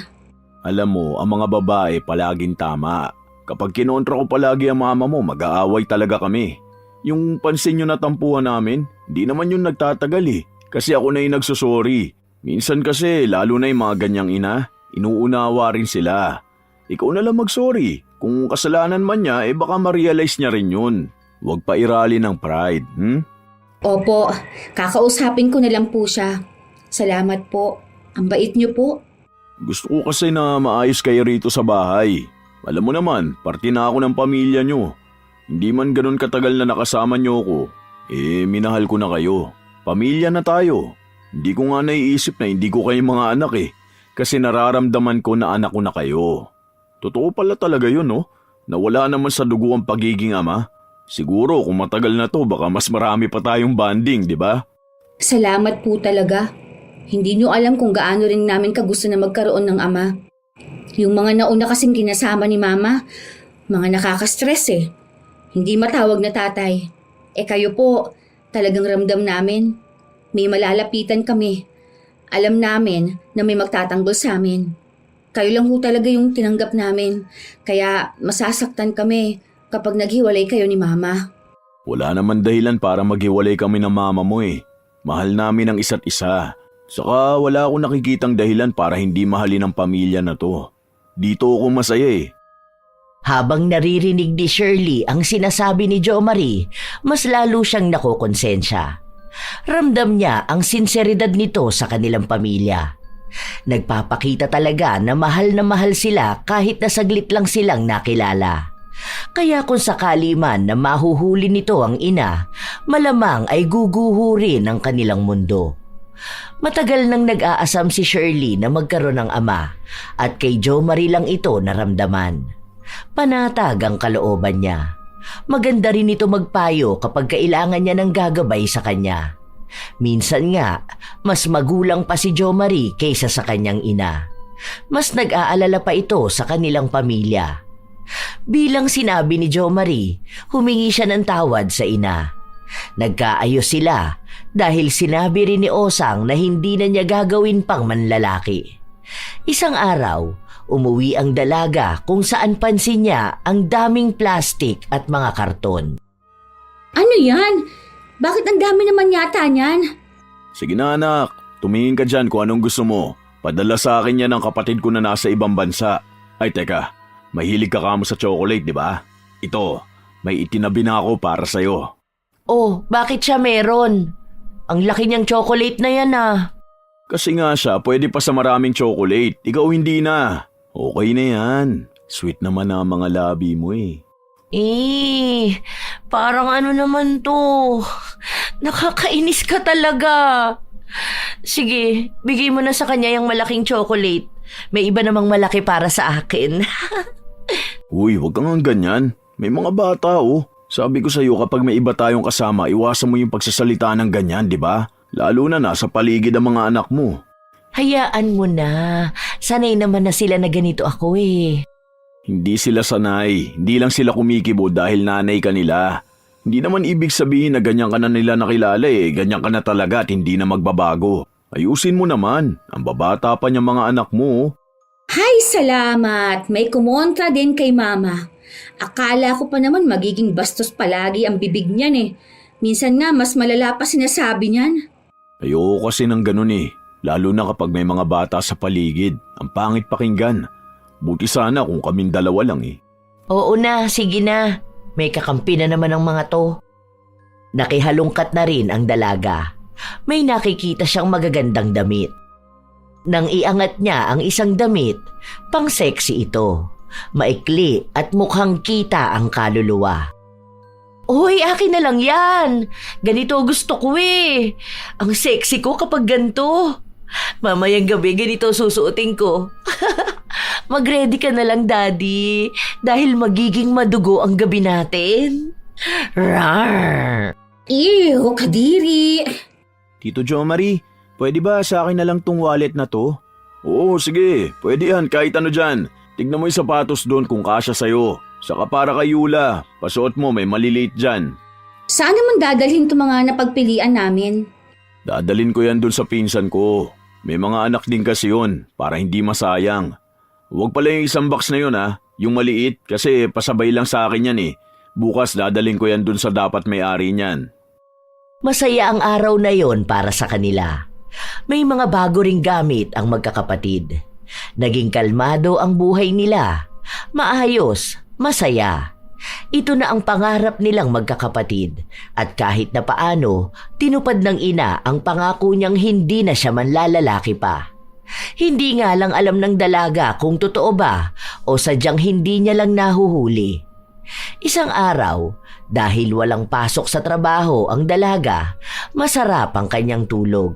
Alam mo, ang mga babae palaging tama. Kapag kinontra ko palagi ang mama mo, mag-aaway talaga kami. Yung pansin nyo na tampuhan namin, hindi naman yun nagtatagal eh. Kasi ako na yung nagsusorry. Minsan kasi, lalo na yung mga ganyang ina, inuunawa rin sila. Ikaw na lang mag-sorry. Kung kasalanan man niya, baka ma-realize niya rin yun. Huwag pa irali ng pride, Opo, kakausapin ko na lang po siya. Salamat po. Ang bait niyo po. Gusto ko kasi na maayos kayo rito sa bahay. Alam mo naman, parte na ako ng pamilya nyo. Hindi man ganun katagal na nakasama nyo ko, minahal ko na kayo. Pamilya na tayo. Hindi ko nga naiisip na hindi ko kayo mga anak kasi nararamdaman ko na anak ko na kayo. Totoo pala talaga yun, no? Na wala naman sa dugo ang pagiging ama. Siguro kung matagal na to, baka mas marami pa tayong bonding, di ba? Salamat po talaga. Hindi niyo alam kung gaano rin namin kagusto na magkaroon ng ama. Yung mga nauna kasing kinasama ni Mama, mga nakaka-stress Hindi matawag na tatay. Kayo po, talagang ramdam namin. May malalapitan kami. Alam namin na may magtatanggol sa amin. Kayo lang ho talaga yung tinanggap namin. Kaya masasaktan kami kapag naghiwalay kayo ni Mama. Wala naman dahilan para maghiwalay kami ng mama mo Mahal namin ang isa't isa. Saka wala akong nakikitang dahilan para hindi mahalin ang pamilya na to. Dito ako masaya Habang naririnig ni Shirley ang sinasabi ni Jo Marie, mas lalo siyang nakokonsensya. Ramdam niya ang sinseridad nito sa kanilang pamilya. Nagpapakita talaga na mahal sila kahit na saglit lang silang nakilala. Kaya kung sakali man na mahuhuli nito ang ina, malamang ay guguho rin ang kanilang mundo. Matagal nang nag-aasam si Shirley na magkaroon ng ama at kay Jo Marie lang ito naramdaman. Panatag ang kalooban niya. Maganda rin ito magpayo kapag kailangan niya ng gagabay sa kanya. Minsan nga, mas magulang pa si Jo Marie kaysa sa kanyang ina. Mas nag-aalala pa ito sa kanilang pamilya. Bilang sinabi ni Jo Marie, humingi siya ng tawad sa ina. Nagkaayos sila dahil sinabi rin ni Osang na hindi na niya gagawin pang manlalaki. Isang araw, umuwi ang dalaga kung saan pansin niya ang daming plastik at mga karton. Ano yan? Bakit ang dami naman yata niyan? Sige na anak, tumingin ka dyan kung anong gusto mo. Padala sa akin yan ng kapatid ko na nasa ibang bansa. Ay teka, mahilig ka kamo sa chocolate, di ba? Ito, may itinabi na ako para sa'yo. Oh, bakit siya meron? Ang laki niyang chocolate na yan Kasi nga siya, pwede pa sa maraming chocolate. Ikaw hindi na. Okay na yan. Sweet naman ang mga labi mo Parang ano naman to. Nakakainis ka talaga. Sige, bigay mo na sa kanya yung malaking chocolate. May iba namang malaki para sa akin. Uy, wag kang ganyan. May mga bata Sabi ko sa'yo kapag may iba tayong kasama, iwasan mo yung pagsasalita ng ganyan, di ba? Lalo na nasa paligid ang mga anak mo. Hayaan mo na. Sanay naman na sila na ganito ako Hindi sila sanay. Hindi lang sila kumikibo dahil nanay ka nila. Hindi naman ibig sabihin na ganyan ka na nila nakilala Ganyan ka na talaga at hindi na magbabago. Ayusin mo naman. Ang babata pa niya mga anak mo. Hay, salamat. May kumontra din kay Mama. Akala ko pa naman magiging bastos palagi ang bibig niyan Minsan nga mas malala pa sinasabi niyan. Ayoko kasi ng ganun Lalo na kapag may mga bata sa paligid. Ang pangit pakinggan. Buti sana kung kaming dalawa lang Oo na, sige na. May kakampi na naman ang mga to. Nakihalungkat na rin ang dalaga. May nakikita siyang magagandang damit. Nang iangat niya ang isang damit, pang-sexy ito. Maikli at mukhang kita ang kaluluwa. Uy, akin na lang yan. Ganito gusto ko Ang sexy ko kapag ganito. Mamayang gabi ganito susuotin ko. Mag-ready ka na lang, Daddy. Dahil magiging madugo ang gabi natin. Rawr! Ew, kadiri. Tito Jo Marie, pwede ba sa akin na lang tong wallet na to? Oo, sige. Pwede yan kahit ano dyan. Tignan mo yung sapatos doon kung kasya sa'yo. Saka para kay Yula, pasuot mo may maliliit dyan. Saan naman dadalhin itong mga napagpilian namin? Dadalhin ko yan doon sa pinsan ko. May mga anak din kasi yun, para hindi masayang. Huwag pala yung isang box na yun yung maliit kasi pasabay lang sa akin yan Bukas dadaling ko yan dun sa dapat may-ari niyan. Masaya ang araw na yon para sa kanila. May mga bago ring gamit ang magkakapatid. Naging kalmado ang buhay nila. Maayos, masaya. Ito na ang pangarap nilang magkakapatid at kahit na paano, tinupad ng ina ang pangako niyang hindi na siya manlalalaki pa. Hindi nga lang alam ng dalaga kung totoo ba o sadyang hindi niya lang nahuhuli. Isang araw, dahil walang pasok sa trabaho ang dalaga, masarap ang kanyang tulog.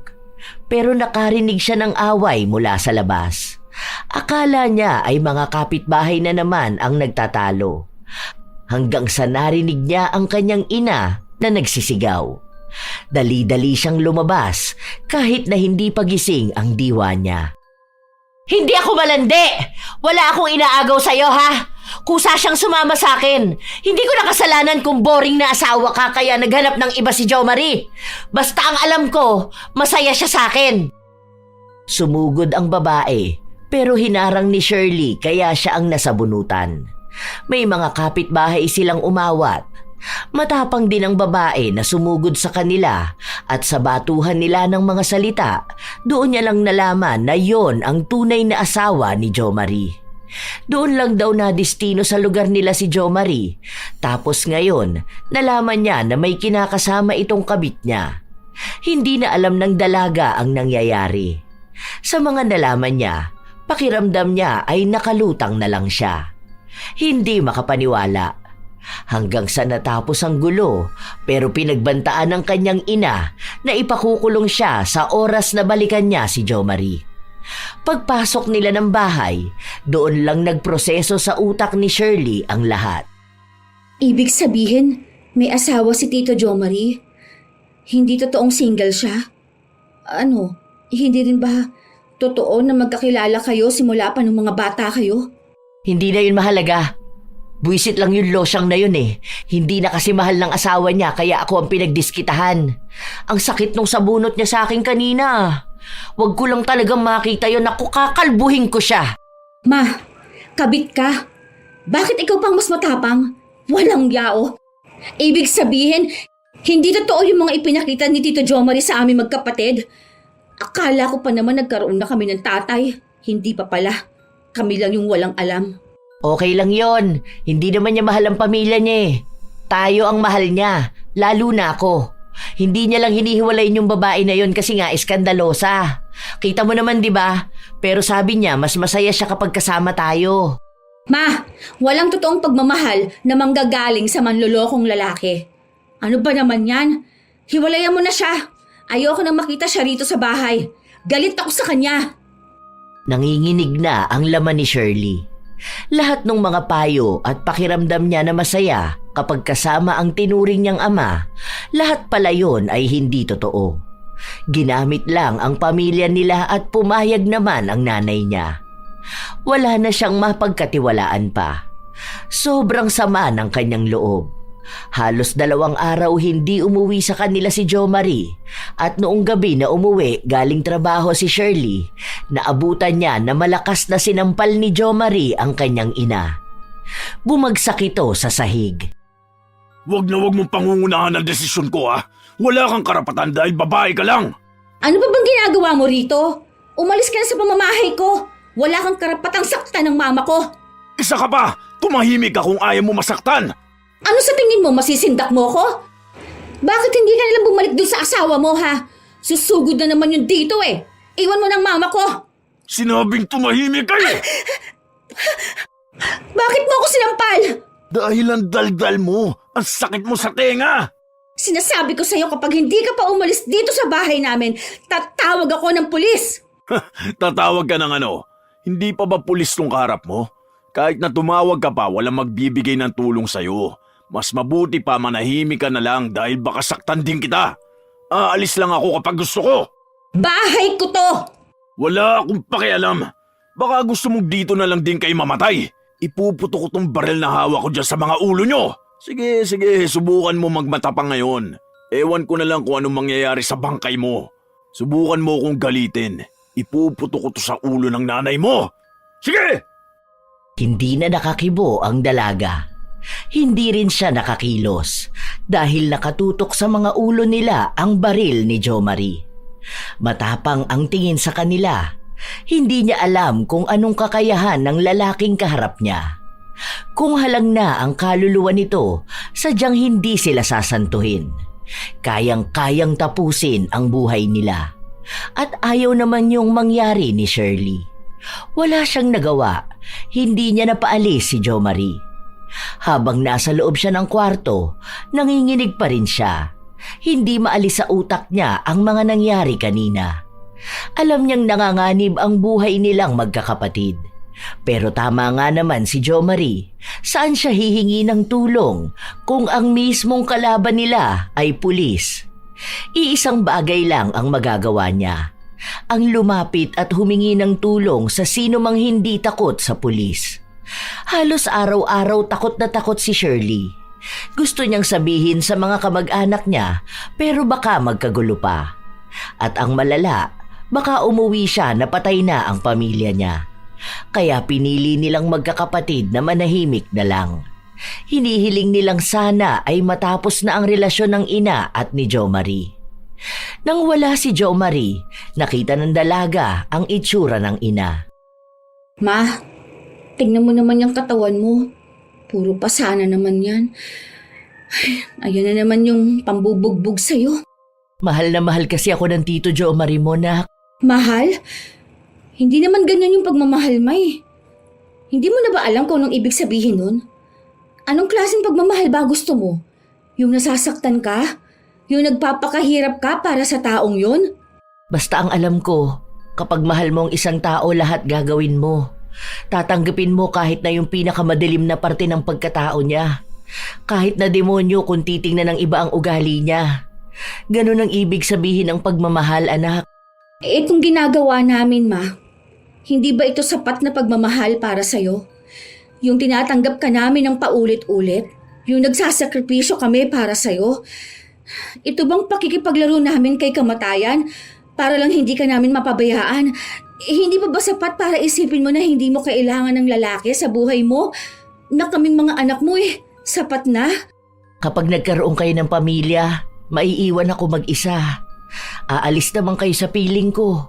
Pero nakarinig siya ng away mula sa labas. Akala niya ay mga kapitbahay na naman ang nagtatalo. Hanggang sa narinig niya ang kanyang ina na nagsisigaw. Dali-dali siyang lumabas kahit na hindi pagising ang diwa niya. Hindi ako malandi! Wala akong inaagaw sa'yo, ha? Kusa siyang sumama sa akin. Hindi ko nakasalanan kung boring na asawa ka kaya naghanap ng iba si Jo Marie. Basta ang alam ko, masaya siya sa akin. Sumugod ang babae, pero hinarang ni Shirley kaya siya ang nasabunutan. May mga kapitbahay silang umawat. Matapang din ang babae na sumugod sa kanila at sa batuhan nila ng mga salita, doon niya lang nalaman na yon ang tunay na asawa ni Jo Marie. Doon lang daw na destino sa lugar nila si Jo Marie. Tapos ngayon, nalaman niya na may kinakasama itong kabit niya. Hindi na alam ng dalaga ang nangyayari. Sa mga nalaman niya, pakiramdam niya ay nakalutang na lang siya. Hindi makapaniwala. Hanggang sa natapos ang gulo, pero pinagbantaan ng kanyang ina na ipakukulong siya sa oras na balikan niya si Jo Marie. Pagpasok nila ng bahay, doon lang nagproseso sa utak ni Shirley ang lahat. Ibig sabihin, may asawa si Tito Jo Marie? Hindi totoong single siya? Ano, hindi rin ba totoo na magkakilala kayo simula pa nung mga bata kayo? Hindi na yun mahalaga. Buisit lang yung losyang na yun eh. Hindi na kasi mahal ng asawa niya kaya ako ang pinagdiskitahan. Ang sakit nung sabunot niya sa akin kanina. Wag ko lang talagang makita yun, ako kakalbuhin ko siya. Ma, kabit ka. Bakit ikaw pang mas matapang? Walang yao. Ibig sabihin, hindi totoo yung mga ipinakita ni Tito Jo Marie sa aming magkapatid. Akala ko pa naman nagkaroon na kami ng tatay. Hindi pa pala. Kami lang yung walang alam. Okay lang yon. Hindi naman niya mahal ang pamilya niya eh. Tayo ang mahal niya, lalo na ako. Hindi niya lang hinihiwalayin yung babae na yon kasi nga iskandalosa. Kita mo naman 'di ba? Pero sabi niya mas masaya siya kapag kasama tayo. Ma, walang totoong pagmamahal na manggagaling sa manlolokong lalaki. Ano ba naman yan? Hiwalayan mo na siya. Ayoko nang makita siya rito sa bahay. Galit ako sa kanya. Nanginginig na ang laman ni Shirley. Lahat ng mga payo at pakiramdam niya na masaya kapag kasama ang tinuring niyang ama, lahat pala yon ay hindi totoo. Ginamit lang ang pamilya nila at pumayag naman ang nanay niya. Wala na siyang mapagkatiwalaan pa. Sobrang sama ng kanyang loob. Halos 2 araw hindi umuwi sa kanila si Jo Marie at noong gabi na umuwi galing trabaho si Shirley, naabutan niya na malakas na sinampal ni Jo Marie ang kanyang ina. Bumagsak ito sa sahig. Wag na wag mong pangungunahan ang desisyon ko ha. Wala kang karapatan dahil babae ka lang. Ano ba bang ginagawa mo rito? Umalis ka na sa pamamahay ko. Wala kang karapatang saktan ng mama ko. Isa ka pa, tumahimik ka kung ayaw mo masaktan. Ano sa tingin mo, masisindak mo ko? Bakit hindi ka nalang bumalik dun sa asawa mo, ha? Susugod na naman yun dito eh. Iwan mo ng mama ko. Sinabing tumahimik ka eh. Bakit mo ako sinampal? Dahil ang daldal mo, ang sakit mo sa tenga. Sinasabi ko sa'yo kapag hindi ka pa umalis dito sa bahay namin, tatawag ako ng pulis. Tatawag ka ng ano? Hindi pa ba pulis tong kaharap mo? Kahit na tumawag ka pa, walang magbibigay ng tulong sa'yo. Mas mabuti pa manahimik ka na lang dahil baka saktan din kita. Aalis lang ako kapag gusto ko. Bahay ko to! Wala akong pakialam. Baka gusto mong dito na lang din kayo mamatay. Ipuputo ko tong baril na hawak ko dyan sa mga ulo nyo. Sige, subukan mo magmatapang ngayon. Ewan ko na lang kung anong mangyayari sa bangkay mo. Subukan mo kong galitin. Ipuputo ko to sa ulo ng nanay mo. Sige! Hindi na nakakibo ang dalaga. Hindi rin siya nakakilos dahil nakatutok sa mga ulo nila ang baril ni Jo Marie. Matapang ang tingin sa kanila. Hindi niya alam kung anong kakayahan ng lalaking kaharap niya. Kung halang na ang kaluluwa nito, sadyang hindi sila sasantuhin. Kayang-kayang tapusin ang buhay nila. At ayaw naman yung mangyari ni Shirley. Wala siyang nagawa, hindi niya napaalis si Jo Marie. Habang nasa loob siya ng kwarto, nanginginig pa rin siya. Hindi maalis sa utak niya ang mga nangyari kanina. Alam niyang nanganganib ang buhay nilang magkakapatid. Pero tama nga naman si Jo Marie, saan siya hihingi ng tulong kung ang mismong kalaban nila ay pulis? Iisang bagay lang ang magagawa niya, ang lumapit at humingi ng tulong sa sino mang hindi takot sa pulis. Halos araw-araw takot na takot si Shirley. Gusto niyang sabihin sa mga kamag-anak niya pero baka magkagulo pa. At ang malala, baka umuwi siya na patay na ang pamilya niya. Kaya pinili nilang magkakapatid na manahimik na lang. Hinihiling nilang sana ay matapos na ang relasyon ng ina at ni Jo Marie. Nang wala si Jo Marie, nakita ng dalaga ang itsura ng ina. Ma, tingnan mo naman yung katawan mo. Puro pasana naman yan. Ay, ayun na naman yung pambubugbog sa'yo. Mahal na mahal kasi ako ng Tito Jo Marie mo, nak. Mahal? Hindi naman ganyan yung pagmamahal, May. Hindi mo na ba alam kung anong ibig sabihin nun? Anong klaseng pagmamahal ba gusto mo? Yung nasasaktan ka? Yung nagpapakahirap ka para sa taong yun? Basta ang alam ko, kapag mahal mo ang isang tao, lahat gagawin mo. Tatanggapin mo kahit na yung pinakamadilim na parte ng pagkatao niya. Kahit na demonyo kung titingnan ng iba ang ugali niya. Ganun ang ibig sabihin ng pagmamahal, anak. Eh kung ginagawa namin, Ma, hindi ba ito sapat na pagmamahal para sa'yo? Yung tinatanggap ka namin ng paulit-ulit? Yung nagsasakripisyo kami para sa'yo? Ito bang pakikipaglaro namin kay kamatayan para lang hindi ka namin mapabayaan? Eh, hindi ba sapat para isipin mo na hindi mo kailangan ng lalaki sa buhay mo? Na kaming mga anak mo sapat na? Kapag nagkaroon kayo ng pamilya, maiiwan ako mag-isa. Aalis naman kayo sa piling ko.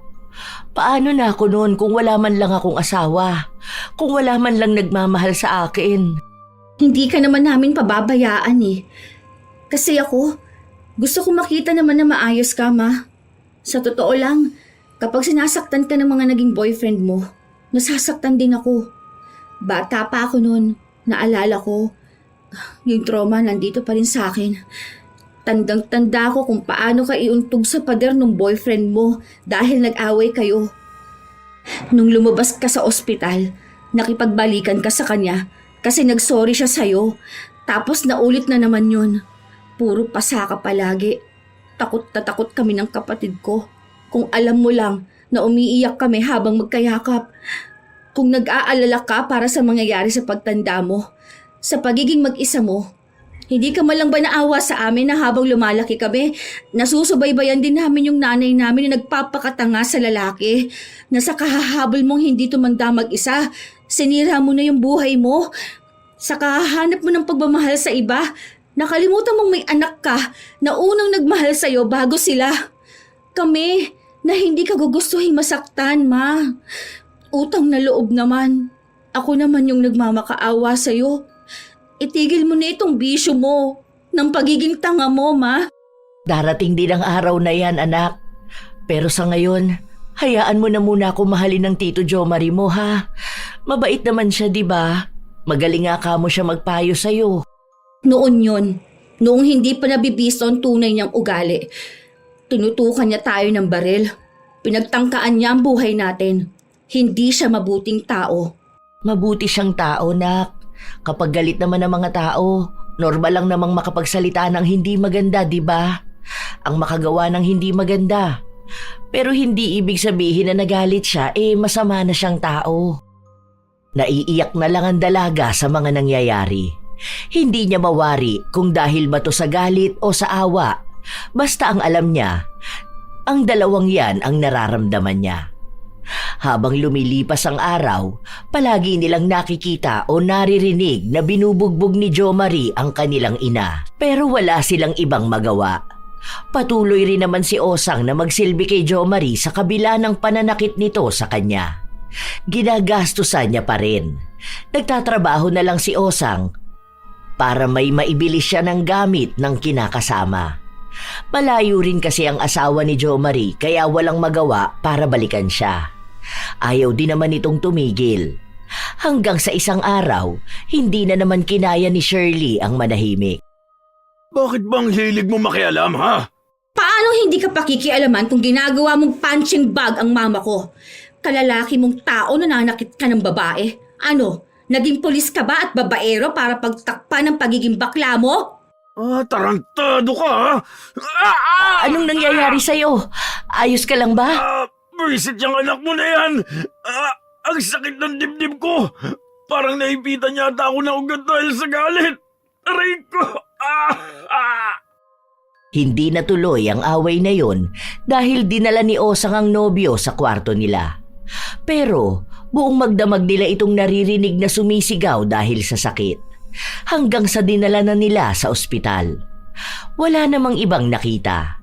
Paano na ako noon kung wala man lang akong asawa? Kung wala man lang nagmamahal sa akin? Hindi ka naman namin pababayaan Kasi ako, gusto ko makita naman na maayos ka, Ma. Sa totoo lang, kapag sinasaktan ka ng mga naging boyfriend mo, nasasaktan din ako. Bata pa ako noon, naalala ko, yung trauma nandito pa rin sa akin. Tandang-tanda ko kung paano ka iuntog sa pader ng boyfriend mo dahil nag-away kayo. Nung lumabas ka sa ospital, nakipagbalikan ka sa kanya kasi nagsorry siya sa'yo. Tapos naulit na naman yun. Puro pasaka palagi. Takot na takot kami ng kapatid ko. Kung alam mo lang na umiiyak kami habang magkayakap. Kung nag-aalala ka para sa mangyayari sa pagtanda mo, sa pagiging mag-isa mo, hindi ka malang ba naawa sa amin na habang lumalaki kami, nasusubaybayan din namin yung nanay namin na nagpapakatanga sa lalaki, na sa kahahabol mong hindi tumanda mag-isa, sinira mo na yung buhay mo. Sa kahahanap mo ng pagmamahal sa iba, nakalimutan mong may anak ka na unang nagmahal sa'yo bago sila. Kami, na hindi ka gugustuhin masaktan, Ma. Utang na loob naman. Ako naman yung nagmamakaawa sa'yo. Itigil mo na itong bisyo mo ng pagiging tanga mo, Ma. Darating din ang araw na yan, anak. Pero sa ngayon, hayaan mo na muna ako mahalin ng Tito Jo Marie mo, ha? Mabait naman siya, di ba? Magaling nga ka mo siya magpayo sa'yo. Noon yon, noong hindi pa nabibisto ang tunay niyang ugali. Tinutukan niya tayo ng baril. Pinagtangkaan niya ang buhay natin. Hindi siya mabuting tao. Mabuti siyang tao, nak. Kapag galit naman ang mga tao, normal lang namang makapagsalita ng hindi maganda, di ba? Ang makagawa ng hindi maganda. Pero hindi ibig sabihin na nagalit siya, masama na siyang tao. Naiiyak na lang ang dalaga sa mga nangyayari. Hindi niya mawari kung dahil ba to sa galit o sa awa. Basta ang alam niya, ang dalawang yan ang nararamdaman niya. Habang lumilipas ang araw, palagi nilang nakikita o naririnig na binubugbog ni Jo Marie ang kanilang ina. Pero wala silang ibang magawa. Patuloy rin naman si Osang na magsilbi kay Jo Marie sa kabila ng pananakit nito sa kanya. Ginagastusan niya pa rin. Nagtatrabaho na lang si Osang para may maibili siya ng gamit ng kinakasama. Malayo rin kasi ang asawa ni Jo Marie kaya walang magawa para balikan siya. Ayaw din naman itong tumigil. Hanggang sa isang araw, hindi na naman kinaya ni Shirley ang manahimik. Bakit bang hilig mo makialam, ha? Paano hindi ka pakikialaman kung ginagawa mong punching bag ang mama ko? Kalalaki mong tao na nanakit ka ng babae. Ano, naging pulis ka ba at babaero para pagtakpan ng pagiging bakla mo? Tarantado ka, ha? Anong nangyayari sa'yo? Ayos ka lang ba? Visit yung anak mo na yan! Ang sakit ng dibdib ko! Parang naipitan yata ako ng ugat dahil sa galit! Aray ko! Hindi natuloy ang away na yon dahil dinala ni Osang ang nobyo sa kwarto nila. Pero buong magdamag nila itong naririnig na sumisigaw dahil sa sakit. Hanggang sa dinala na nila sa ospital. Wala namang ibang nakita.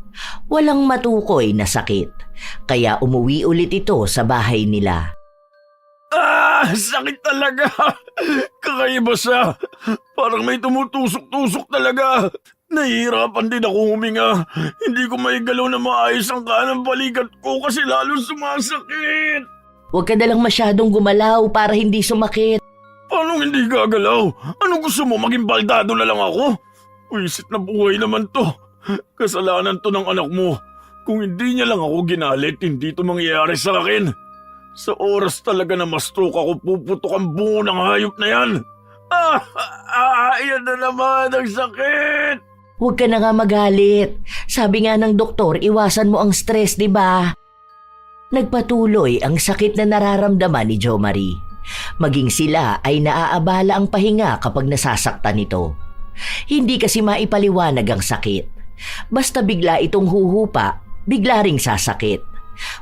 Walang matukoy na sakit. Kaya umuwi ulit ito sa bahay nila. Sakit talaga! Kakaiba siya! Parang may tumutusok-tusok talaga! Nahihirapan din ako huminga. Hindi ko maigalaw na maayos ang kanang balikat ko kasi lalo sumasakit. Huwag ka nalang masyadong gumalaw para hindi sumakit. Paano hindi gagalaw? Ano gusto mo, maging baldado na lang ako? Wisit na buhay naman to. Kasalanan to ng anak mo. Kung hindi niya lang ako ginalit, hindi to mangyayari sa akin. Sa oras talaga na ma-stroke ako, puputok ang bungo ng hayop na yan. Yan na naman, ang sakit. Huwag ka na nga magalit. Sabi nga ng doktor, iwasan mo ang stress, di ba? Nagpatuloy ang sakit na nararamdaman ni Jo Marie. Maging sila ay naaabala ang pahinga kapag nasasaktan nito. Hindi kasi maipaliwanag ang sakit. Basta bigla itong huhupa, bigla ring sasakit.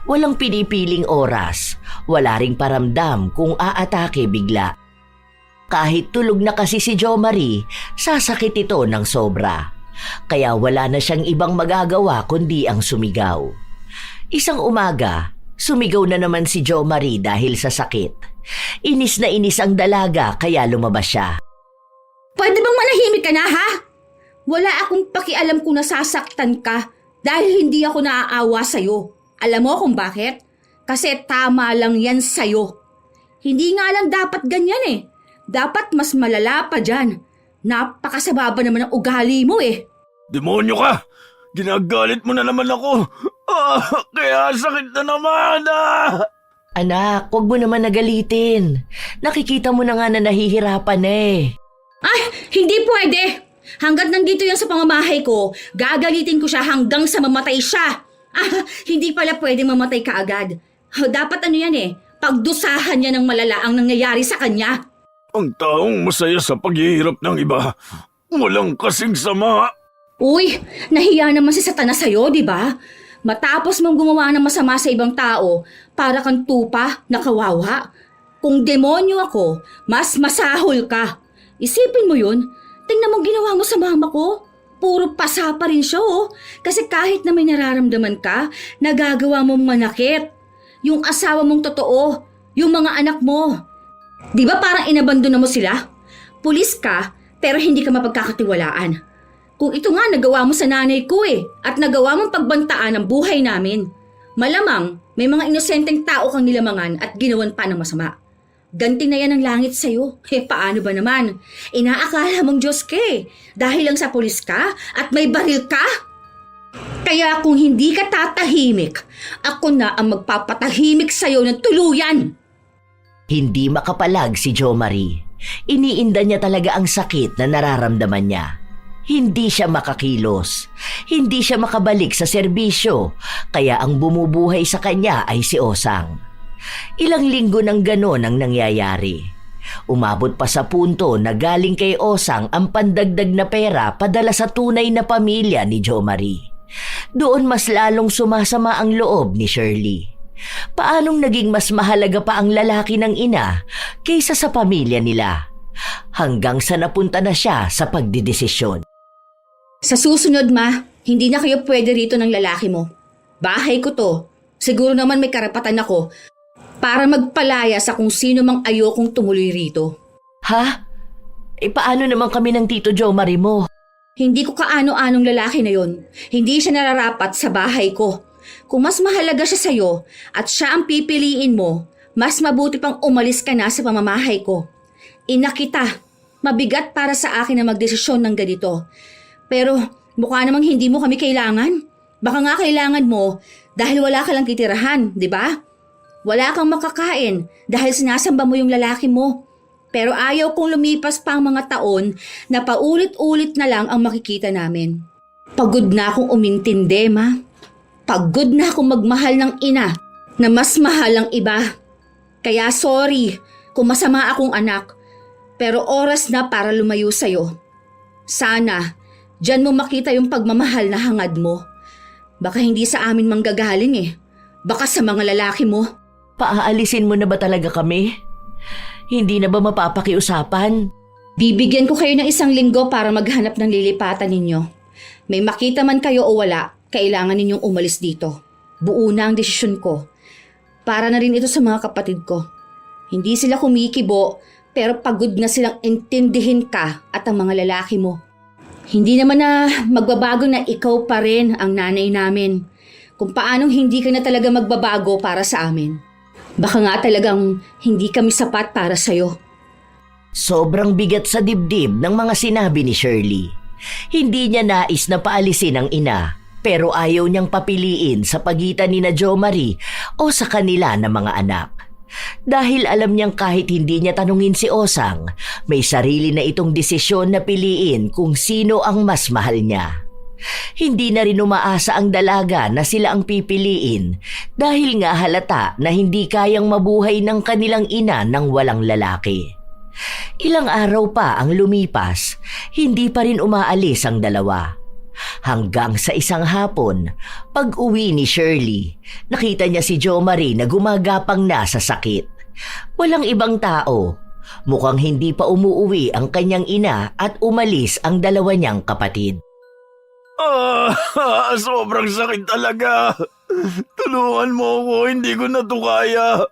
Walang pinipiling oras, wala ring paramdam kung aatake bigla. Kahit tulog na kasi si Jo Marie, sasakit ito ng sobra. Kaya wala na siyang ibang magagawa kundi ang sumigaw. Isang umaga, sumigaw na naman si Jo Marie dahil sa sakit. Inis na inis ang dalaga kaya lumabas siya. Pwede bang manahimik ka na, ha? Wala akong pakialam kung nasasaktan ka dahil hindi ako naaawa sa'yo. Alam mo kung bakit? Kasi tama lang yan sa'yo. Hindi nga lang dapat ganyan eh. Dapat mas malala pa dyan. Napakasababa naman ang ugali mo eh. Demonyo ka! Ginagalit mo na naman ako! Kaya sakit na naman! Anak, huwag mo naman nagalitin. Nakikita mo na nga na nahihirapan eh. Ay, hindi pwede! Hanggat nandito yan sa pamamahay ko, gagalitin ko siya hanggang sa mamatay siya. Hindi pala pwede mamatay ka agad. Dapat ano yan eh, pagdusahan niya ng malala ang nangyayari sa kanya. Ang taong masaya sa paghihirap ng iba, walang kasing sama. Uy, nahiya naman si Satanas sa'yo, di ba? Matapos mong gumawa ng masama sa ibang tao, para kang tupa na kawawa. Kung demonyo ako, mas masahol ka. Isipin mo yun, tingnan mo ginawa mo sa mama ko. Puro pasa pa rin siya oh. Kasi kahit na may nararamdaman ka, nagagawa mong manakit. Yung asawa mong totoo, yung mga anak mo. Di ba parang inabandon na mo sila? Pulis ka, pero hindi ka mapagkakatiwalaan. Kung ito nga nagawa mo sa nanay ko eh, at nagawa mong pagbantaan ang buhay namin. Malamang may mga inosenteng tao kang nilamangan at ginawan pa ng masama. Ganti na yan ang langit sa'yo. Paano ba naman? Inaakala mong Diyos ka eh, dahil lang sa pulis ka at may baril ka? Kaya kung hindi ka tatahimik, ako na ang magpapatahimik sa'yo ng tuluyan. Hindi makapalag si Jo Marie. Iniinda niya talaga ang sakit na nararamdaman niya. Hindi siya makakilos. Hindi siya makabalik sa serbisyo. Kaya ang bumubuhay sa kanya ay si Osang. Ilang linggo nang ganon ang nangyayari. Umabot pa sa punto na galing kay Osang ang pandagdag na pera padala sa tunay na pamilya ni Jo Marie. Doon mas lalong sumasama ang loob ni Shirley. Paanong naging mas mahalaga pa ang lalaki ng ina kaysa sa pamilya nila? Hanggang sa napunta na siya sa pagdidesisyon. Sa susunod, ma, hindi na kayo pwede rito ng lalaki mo. Bahay ko to. Siguro naman may karapatan ako para magpalaya sa kung sino mang ayokong tumuloy rito. Ha? Paano naman kami ng Tito Joe Marie mo? Hindi ko kaano-anong lalaki na yon. Hindi siya nararapat sa bahay ko. Kung mas mahalaga siya sa'yo at siya ang pipiliin mo, mas mabuti pang umalis ka na sa pamamahay ko. Ina kita. Mabigat para sa akin na magdesisyon ng ganito. Pero mukha namang hindi mo kami kailangan. Baka nga kailangan mo dahil wala ka lang titirahan, di ba? Wala kang makakain dahil sinasamba mo yung lalaki mo. Pero ayaw kong lumipas pa ang mga taon na paulit-ulit na lang ang makikita namin. Pagod na akong umintindi, ma. Pagod na akong magmahal ng ina na mas mahal ang iba. Kaya sorry kung masama akong anak. Pero oras na para lumayo sa'yo. Sana, dyan mo makita yung pagmamahal na hangad mo. Baka hindi sa amin manggagaling eh. Baka sa mga lalaki mo. Paaalisin mo na ba talaga kami? Hindi na ba mapapakiusapan? Bibigyan ko kayo ng 1 linggo para maghanap ng lilipatan ninyo. May makita man kayo o wala, kailangan ninyong umalis dito. Buo na ang desisyon ko. Para na rin ito sa mga kapatid ko. Hindi sila kumikibo, pero pagod na silang intindihin ka at ang mga lalaki mo. Hindi naman na magbabago na ikaw pa rin ang nanay namin. Kung paanong hindi ka na talaga magbabago para sa amin. Baka nga talagang hindi kami sapat para sa'yo. Sobrang bigat sa dibdib ng mga sinabi ni Shirley. Hindi niya nais na paalisin ang ina, pero ayaw niyang papiliin sa pagitan ni na Joe Marie o sa kanila na mga anak. Dahil alam niyang kahit hindi niya tanungin si Osang, may sarili na itong desisyon na piliin kung sino ang mas mahal niya. Hindi na rin umaasa ang dalaga na sila ang pipiliin dahil nga halata na hindi kayang mabuhay ng kanilang ina ng walang lalaki. Ilang araw pa ang lumipas, hindi pa rin umaalis ang dalawa. Hanggang sa isang hapon, pag-uwi ni Shirley, nakita niya si Joe Marie na gumagapang na sa sakit. Walang ibang tao. Mukhang hindi pa umuuwi ang kanyang ina at umalis ang dalawa niyang kapatid. Sobrang sakit talaga. Tulungan mo ako, hindi ko na to kaya.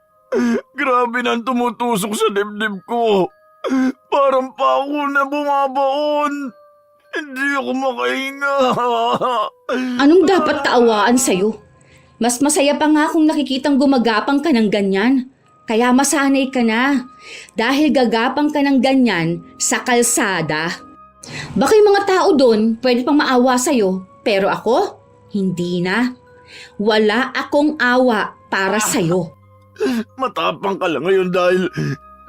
Grabe nang tumutusok sa dibdib ko. Parang pa ako na bumabaon. Hindi ako makahinga. Anong dapat kaawaan sa'yo? Mas masaya pa nga kung nakikitang gumagapang ka ng ganyan. Kaya masanay ka na. Dahil gagapang ka ng ganyan sa kalsada. Baka yung mga tao doon pwede pang maawa sa'yo. Pero ako, hindi na. Wala akong awa para sa'yo. Matapang ka lang ngayon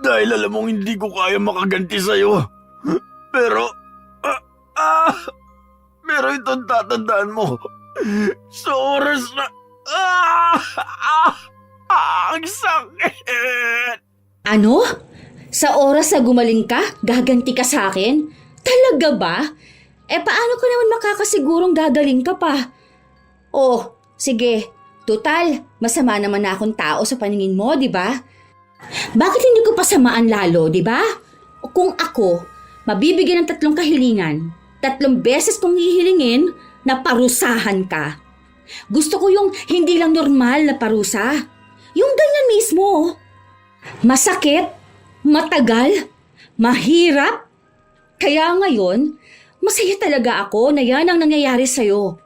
dahil alam mong hindi ko kaya makaganti sa'yo. Pero itong tatandaan mo. Sa oras na... ang sakit! Ano? Sa oras na gumaling ka, gaganti ka sa akin? Talaga ba? Paano ko naman makakasigurong gagaling ka pa? Oh, sige. Total, masama naman na akong tao sa paningin mo, di ba? Bakit hindi ko pasamaan lalo, di ba? Kung ako, mabibigyan ng 3 kahilingan, 3 beses kong hihilingin na parusahan ka. Gusto ko yung hindi lang normal na parusa. Yung ganyan mismo. Masakit, matagal, mahirap. Kaya ngayon, masaya talaga ako na yan ang nangyayari sa'yo.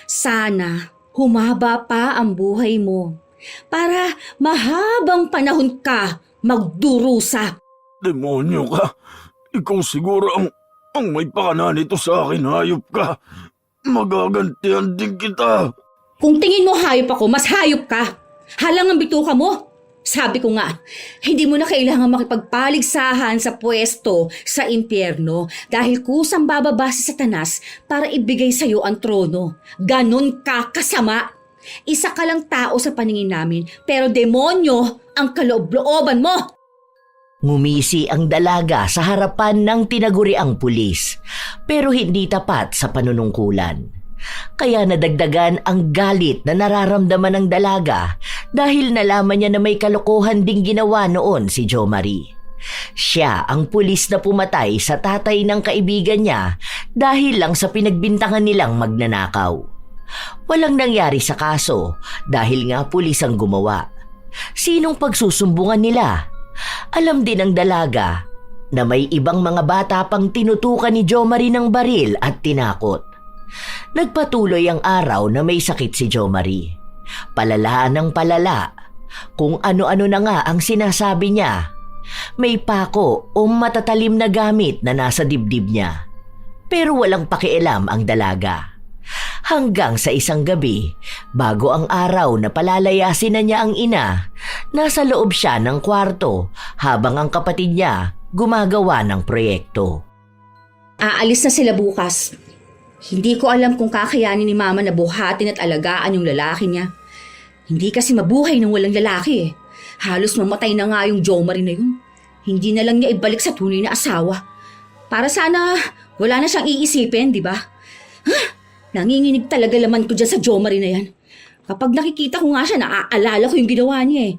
Sana humaba pa ang buhay mo para mahabang panahon ka magdurusa. Demonyo ka. Ikaw siguro ang may pakana nito sa akin, hayop ka. Magagantihan din kita. Kung tingin mo hayop ako, mas hayop ka. Halang ang bituka mo. Sabi ko nga, hindi mo na kailangan makipagpaligsahan sa pwesto sa impyerno dahil kusang bababa si Satanas para ibigay sa'yo ang trono. Ganon ka kasama. Isa ka lang tao sa paningin namin, pero demonyo ang kaloob-looban mo. Ngumisi ang dalaga sa harapan ng tinaguriang pulis, pero hindi tapat sa panunungkulan. Kaya nadagdagan ang galit na nararamdaman ng dalaga dahil nalaman niya na may kalokohan ding ginawa noon si Jo Marie. Siya ang pulis na pumatay sa tatay ng kaibigan niya dahil lang sa pinagbintangan nilang magnanakaw. Walang nangyari sa kaso dahil nga pulis ang gumawa. Sinong pagsusumbungan nila? Alam din ng dalaga na may ibang mga bata pang tinutukan ni Jo Marie ng baril at tinakot. Nagpatuloy ang araw na may sakit si Jo Marie. Palala ng palala. Kung ano-ano na nga ang sinasabi niya. May pako o matatalim na gamit na nasa dibdib niya. Pero walang pakialam ang dalaga. Hanggang sa isang gabi, bago ang araw na palalayasin na niya ang ina, nasa loob siya ng kwarto habang ang kapatid niya gumagawa ng proyekto. Aalis na sila bukas. Hindi ko alam kung kakayanin ni Mama na buhatin at alagaan yung lalaki niya. Hindi kasi mabuhay ng walang lalaki eh. Halos mamatay na nga yung Jo Marie na yun. Hindi na lang niya ibalik sa tunay na asawa. Para sana wala na siyang iisipin, di ba? Nanginginig talaga laman ko dyan sa Jo Marie na yan. Kapag nakikita ko nga siya, naaalala ko yung ginawa niya eh.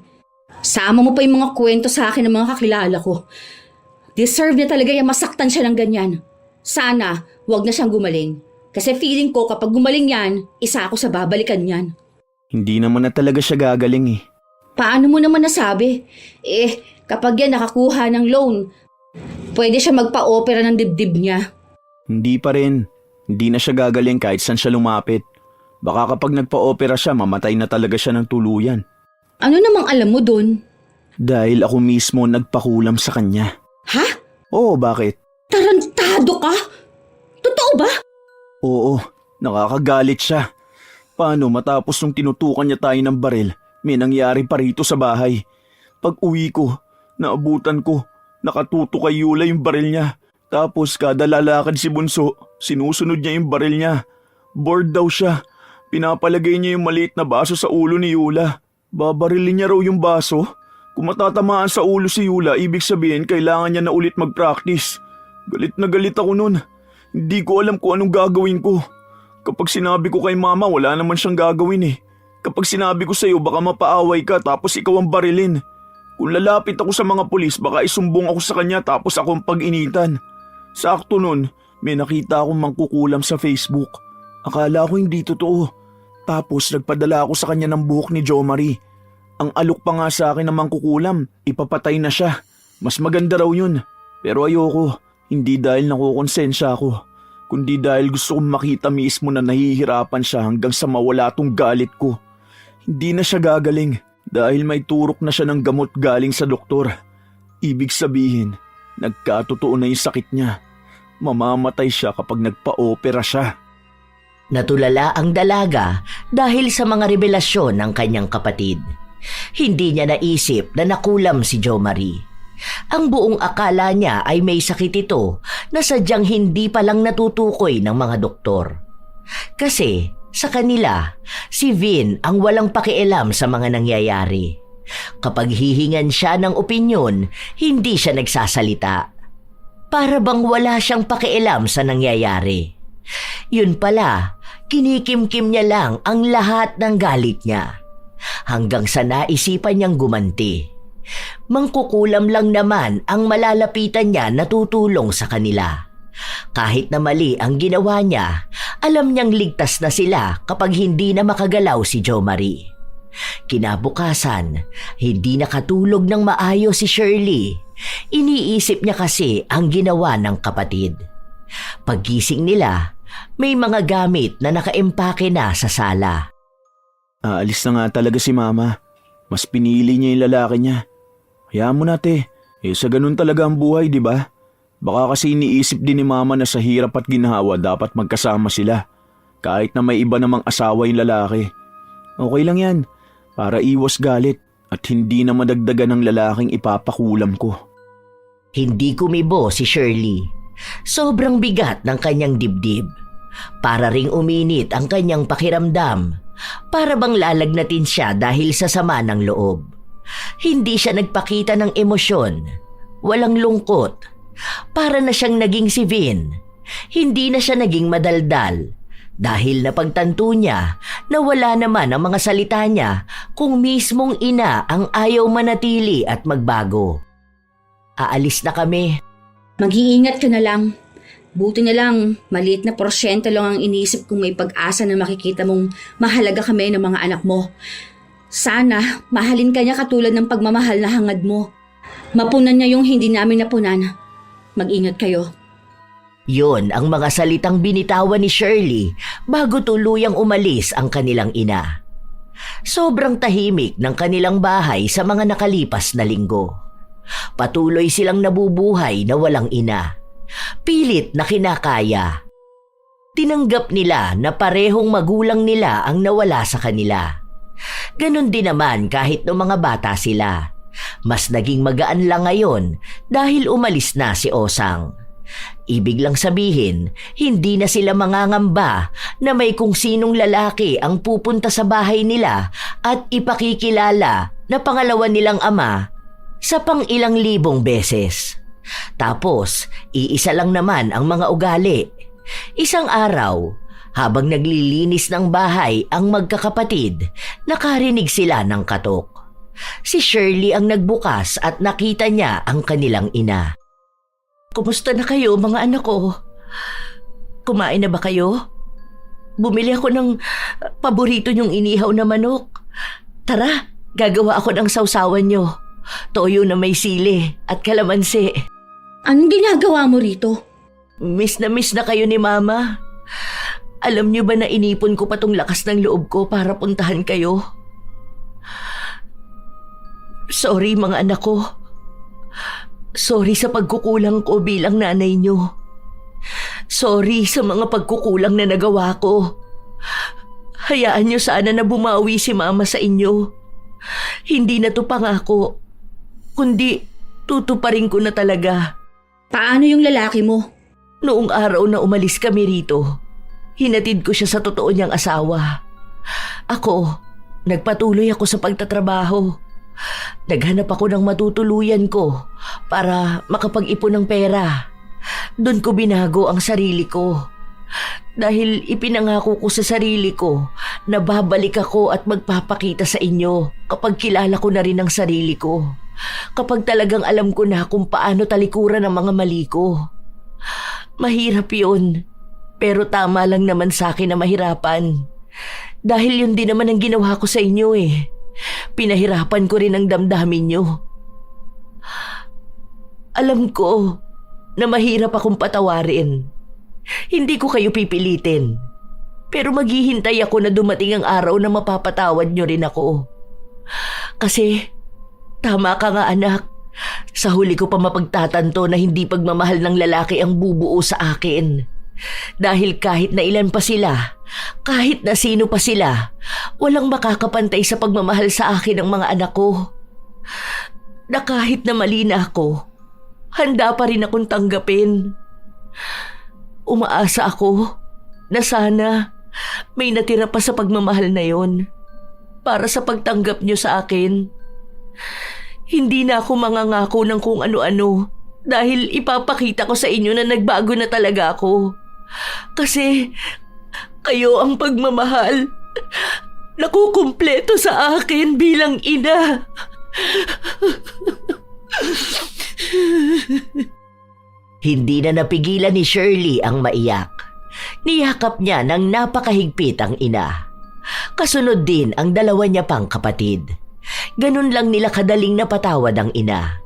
Sama mo pa yung mga kwento sa akin ng mga kakilala ko. Deserve niya talaga yung masaktan siya ng ganyan. Sana wag na siyang gumaling. Kasi feeling ko kapag gumaling yan, isa ako sa babalikan niyan. Hindi naman na talaga siya gagaling eh. Paano mo naman nasabi? Kapag yan nakakuha ng loan, pwede siya magpa-opera ng dibdib niya. Hindi pa rin. Hindi na siya gagaling kahit saan siya lumapit. Baka kapag nagpa-opera siya, mamatay na talaga siya ng tuluyan. Ano namang alam mo dun? Dahil ako mismo nagpakulam sa kanya. Ha? Oo, bakit? Tarantado ka? Totoo ba? Oo, nakakagalit siya. Paano matapos nung tinutukan niya tayo ng baril, may nangyari pa rito sa bahay. Pag uwi ko, naabutan ko, nakatuto kay Yula yung baril niya. Tapos kada lalakad si Bunso, sinusunod niya yung baril niya. Bored daw siya. Pinapalagay niya yung maliit na baso sa ulo ni Yula. Babarilin niya raw yung baso. Kung matatamaan sa ulo si Yula, ibig sabihin kailangan niya na ulit mag-practice. Galit na galit ako nun. Hindi ko alam kung anong gagawin ko. Kapag sinabi ko kay Mama, wala naman siyang gagawin eh. Kapag sinabi ko sa'yo, baka mapaaway ka tapos ikaw ang barilin. Kung lalapit ako sa mga pulis, baka isumbong ako sa kanya tapos ako ang pag-initan. Sakto nun, may nakita akong mangkukulam sa Facebook. Akala ko hindi totoo. Tapos nagpadala ako sa kanya ng buhok ni Jo Marie. Ang alok pa nga sa akin ng mangkukulam, ipapatay na siya. Mas maganda raw yun. Pero ayoko, hindi dahil nakukonsensya ako. Kundi dahil gusto kong makita mismo na nahihirapan siya hanggang sa mawala tong galit ko. Hindi na siya gagaling dahil may turok na siya ng gamot galing sa doktor. Ibig sabihin, nagkatotoo na yung sakit niya. Mamamatay siya kapag nagpa-opera siya. Natulala ang dalaga dahil sa mga revelasyon ng kanyang kapatid. Hindi niya naisip na nakulam si Jo Marie. Ang buong akala niya ay may sakit ito na sadyang hindi pa lang natutukoy ng mga doktor. Kasi sa kanila, si Vin ang walang pakialam sa mga nangyayari. Kapag hihingan siya ng opinyon, hindi siya nagsasalita. Para bang wala siyang pakialam sa nangyayari. Yun pala, kinikimkim niya lang ang lahat ng galit niya. Hanggang sa naisipan niyang gumanti. Mangkukulam lang naman ang malalapitan niya na tutulong sa kanila. Kahit na mali ang ginawa niya, alam niyang ligtas na sila kapag hindi na makagalaw si Jo Marie. Kinabukasan, hindi nakatulog ng maayos si Shirley. Iniisip niya kasi ang ginawa ng kapatid. Paggising nila, may mga gamit na nakaimpake na sa sala. Aalis na nga talaga si Mama. Mas pinili niya yung lalaki niya. Hayaan mo na, te. Sa ganun talaga ang buhay, di ba? Baka kasi iniisip din ni Mama na sa hirap at ginhawa dapat magkasama sila. Kahit na may iba namang asawa yung lalaki. Okay lang yan. Para iwas galit at hindi na madagdagan ng lalaking ipapakulam ko. Hindi kumibo si Shirley. Sobrang bigat ng kanyang dibdib. Para ring uminit ang kanyang pakiramdam. Para bang lalagnatin siya dahil sa sama ng loob. Hindi siya nagpakita ng emosyon. Walang lungkot. Para na siyang naging si Vin. Hindi na siya naging madaldal. Dahil napagtanto niya na wala naman ang mga salita niya kung mismong ina ang ayaw manatili at magbago. Aalis na kami. Mag-iingat ka na lang. Buti na lang, maliit na porsyento lang ang iniisip kung may pag-asa na makikita mong mahalaga kami ng mga anak mo. Sana, mahalin ka niya katulad ng pagmamahal na hangad mo. Mapunan niya yung hindi namin napunan. Mag-ingat kayo. Yon ang mga salitang binitawan ni Shirley bago tuluyang umalis ang kanilang ina. Sobrang tahimik ng kanilang bahay sa mga nakalipas na linggo. Patuloy silang nabubuhay na walang ina. Pilit na kinakaya. Tinanggap nila na parehong magulang nila ang nawala sa kanila. Ganon din naman kahit noong mga bata sila. Mas naging magaan lang ngayon dahil umalis na si Osang. Ibig lang sabihin, hindi na sila mangangamba na may kung sinong lalaki ang pupunta sa bahay nila at ipakikilala na pangalawa nilang ama sa pang-ilang libong beses. Tapos, iisa lang naman ang mga ugali. Isang araw, habang naglilinis ng bahay ang magkakapatid, nakarinig sila ng katok. Si Shirley ang nagbukas at nakita niya ang kanilang ina. Kumusta na kayo mga anak ko? Kumain na ba kayo? Bumili ako ng paborito niyong inihaw na manok. Tara, gagawa ako ng sausawan niyo. Toyo na may sili at kalamansi. Anong ginagawa mo rito? Miss na kayo ni Mama. Alam niyo ba na inipon ko pa tong lakas ng loob ko para puntahan kayo? Sorry mga anak ko. Sorry sa pagkukulang ko bilang nanay niyo. Sorry sa mga pagkukulang na nagawa ko. Hayaan niyo sana na bumawi si Mama sa inyo. Hindi na to pangako, kundi tutuparin ko na talaga. Paano yung lalaki mo? Noong araw na umalis kami rito, hinatid ko siya sa totoo niyang asawa. Ako, nagpatuloy ako sa pagtatrabaho. Naghanap ako ng matutuluyan ko para makapag-ipon ng pera. Doon ko binago ang sarili ko. Dahil ipinangako ko sa sarili ko na babalik ako at magpapakita sa inyo kapag kilala ko na rin ang sarili ko. Kapag talagang alam ko na kung paano talikuran ang mga mali ko. Mahirap yun, pero tama lang naman sa akin na mahirapan. Dahil yun din naman ang ginawa ko sa inyo eh. Pinahirapan ko rin ang damdamin nyo. Alam ko na mahirap akong patawarin. Hindi ko kayo pipilitin. Pero maghihintay ako na dumating ang araw na mapapatawad nyo rin ako. Kasi, tama ka nga anak. Sa huli ko pa mapagtatanto na hindi pagmamahal ng lalaki ang bubuo sa akin. Dahil kahit na ilan pa sila, kahit na sino pa sila, walang makakapantay sa pagmamahal sa akin ng mga anak ko. Na kahit na mali na ako, handa pa rin akong tanggapin. Umaasa ako na sana may natira pa sa pagmamahal na yon para sa pagtanggap niyo sa akin. Hindi na ako mangangako ng kung ano-ano dahil ipapakita ko sa inyo na nagbago na talaga ako. Kasi kayo ang pagmamahal na kukumpleto sa akin bilang ina. Hindi na napigilan ni Shirley ang maiyak. Niyakap niya ng napakahigpit ang ina. Kasunod din ang dalawa niya pang kapatid. Ganun lang nila kadaling napatawad ang ina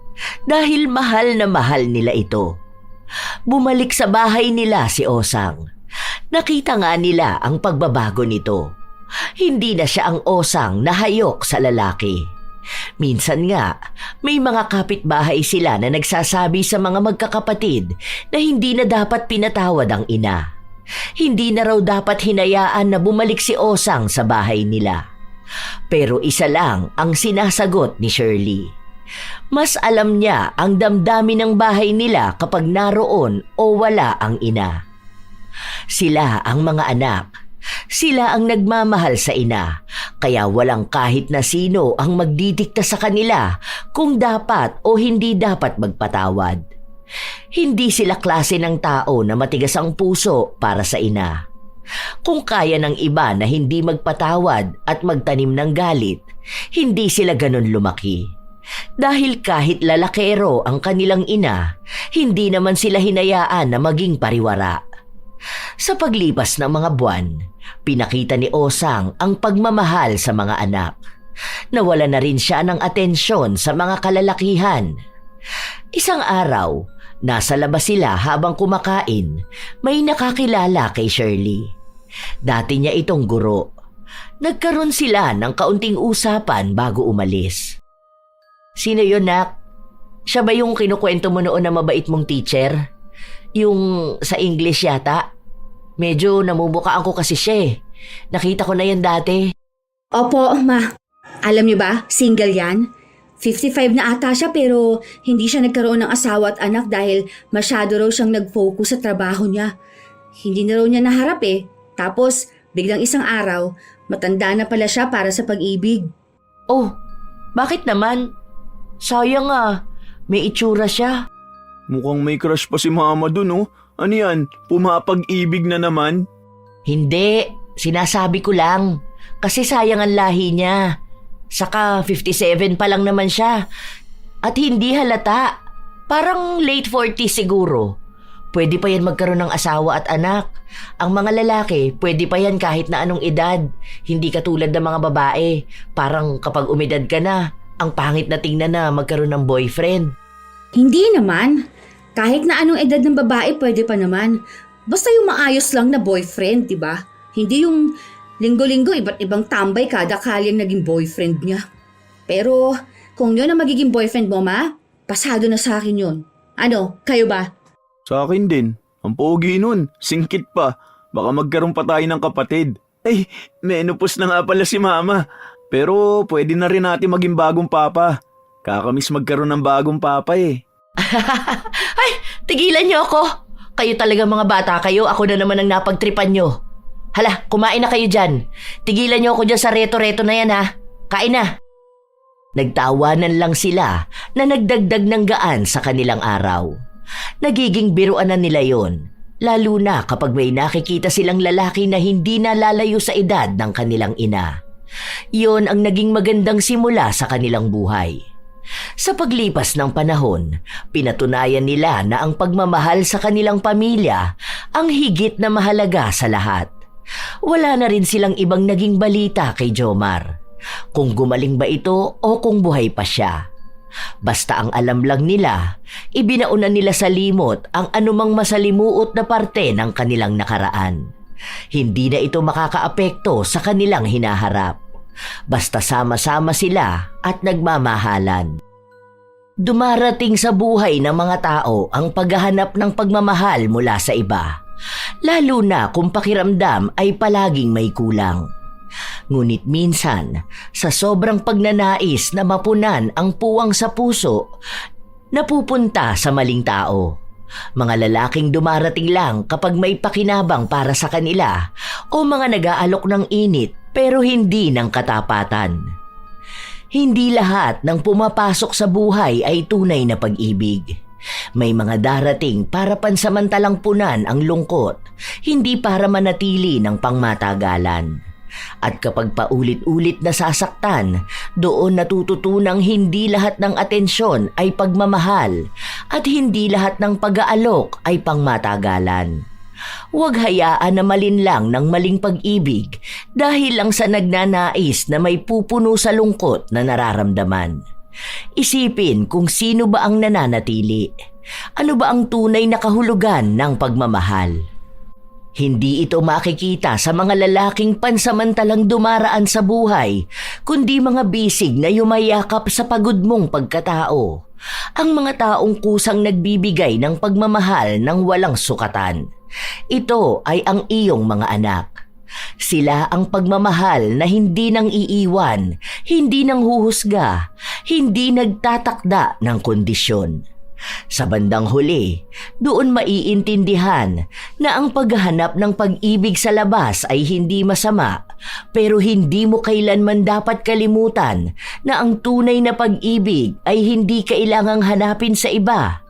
dahil mahal na mahal nila ito. Bumalik sa bahay nila si Osang. Nakita nga nila ang pagbabago nito. Hindi na siya ang Osang na hayok sa lalaki. Minsan nga, may mga kapitbahay sila na nagsasabi sa mga magkakapatid na hindi na dapat pinatawad ang ina. Hindi na raw dapat hinayaan na bumalik si Osang sa bahay nila. Pero isa lang ang sinasagot ni Shirley. Mas alam niya ang damdamin ng bahay nila kapag naroon o wala ang ina. Sila ang mga anak. Sila ang nagmamahal sa ina, kaya walang kahit na sino ang magdidikta sa kanila kung dapat o hindi dapat magpatawad. Hindi sila klase ng tao na matigas ang puso para sa ina. Kung kaya ng iba na hindi magpatawad at magtanim ng galit, hindi sila ganun lumaki. Dahil kahit lalakero ang kanilang ina, hindi naman sila hinayaan na maging pariwara. Sa paglipas ng mga buwan, pinakita ni Osang ang pagmamahal sa mga anak. Nawala na rin siya ng atensyon sa mga kalalakihan. Isang araw, nasa labas sila habang kumakain, may nakakilala kay Shirley. Dati niya itong guro. Nagkaroon sila ng kaunting usapan bago umalis. Sino yun, nak? Siya ba yung kinukwento mo noon na mabait mong teacher? Yung sa English yata? Medyo namumukaan ko kasi siya eh. Nakita ko na yan dati. Opo, ma. Alam niyo ba, single yan? 55 na ata siya pero hindi siya nagkaroon ng asawa at anak dahil masyado raw siyang nag-focus sa trabaho niya. Hindi na raw niya naharap eh. Tapos, biglang isang araw, matanda na pala siya para sa pag-ibig. Oh, bakit naman? Sayang ah, may itsura siya. Mukhang may crush pa si mama dun oh. Ano yan? Pumapag-ibig na naman? Hindi, sinasabi ko lang. Kasi sayang ang lahi niya. Saka 57 pa lang naman siya. At hindi halata. Parang late 40s siguro. Pwede pa yan magkaroon ng asawa at anak. Ang mga lalaki, pwede pa yan kahit na anong edad. Hindi katulad ng mga babae. Parang kapag umedad ka na, ang pangit na tingnan na magkaroon ng boyfriend. Hindi naman. Kahit na anong edad ng babae, pwede pa naman. Basta yung maayos lang na boyfriend, diba? Hindi yung linggo-linggo iba't ibang tambay kada kalyang naging boyfriend niya. Pero kung yun ang magiging boyfriend mo, ma, pasado na sa akin yun. Ano, kayo ba? Sa akin din. Ang pogi nun. Singkit pa. Baka magkaroon pa tayo ng kapatid. Ay, menopause na nga pala si mama. Pero pwede na rin natin maging bagong papa. Kakamiss magkaroon ng bagong papa eh. Ay, tigilan niyo ako. Kayo talaga mga bata kayo, ako na naman ang napagtripan niyo. Hala, kumain na kayo dyan. Tigilan niyo ako dyan sa reto-reto na yan ha. Kain na. Nagtawanan lang sila na nagdagdag ng gaan sa kanilang araw. Nagiging biruan na nila yon, lalo na kapag may nakikita silang lalaki na hindi nalalayo sa edad ng kanilang ina. Yon ang naging magandang simula sa kanilang buhay. Sa paglipas ng panahon, pinatunayan nila na ang pagmamahal sa kanilang pamilya ang higit na mahalaga sa lahat. Wala na rin silang ibang naging balita kay Jomar. Kung gumaling ba ito o kung buhay pa siya. Basta ang alam lang nila, ibinauna nila sa limot ang anumang masalimuot na parte ng kanilang nakaraan. Hindi na ito makakaapekto sa kanilang hinaharap. Basta sama-sama sila at nagmamahalan. Dumarating sa buhay ng mga tao ang paghahanap ng pagmamahal mula sa iba. Lalo na kung pakiramdam ay palaging may kulang. Ngunit minsan, sa sobrang pagnanais na mapunan ang puwang sa puso, napupunta sa maling tao. Mga lalaking dumarating lang kapag may pakinabang para sa kanila o mga nag-aalok ng init pero hindi ng katapatan. Hindi lahat ng pumapasok sa buhay ay tunay na pag-ibig. May mga darating para pansamantalang punan ang lungkot, hindi para manatili ng pangmatagalan. At kapag paulit-ulit nasasaktan, doon natututunang hindi lahat ng atensyon ay pagmamahal at hindi lahat ng pag-aalok ay pangmatagalan. Huwag hayaan na malinlang ng maling pag-ibig dahil lang sa nagnanais na may pupuno sa lungkot na nararamdaman. Isipin kung sino ba ang nananatili. Ano ba ang tunay na kahulugan ng pagmamahal? Hindi ito makikita sa mga lalaking pansamantalang dumaraan sa buhay, kundi mga bisig na yumayakap sa pagod mong pagkatao. Ang mga taong kusang nagbibigay ng pagmamahal ng walang sukatan. Ito ay ang iyong mga anak. Sila ang pagmamahal na hindi nang iiwan, hindi nang huhusga, hindi nagtatakda ng kondisyon. Sa bandang huli, doon maiintindihan na ang paghahanap ng pag-ibig sa labas ay hindi masama, pero hindi mo kailanman dapat kalimutan na ang tunay na pag-ibig ay hindi kailangang hanapin sa iba,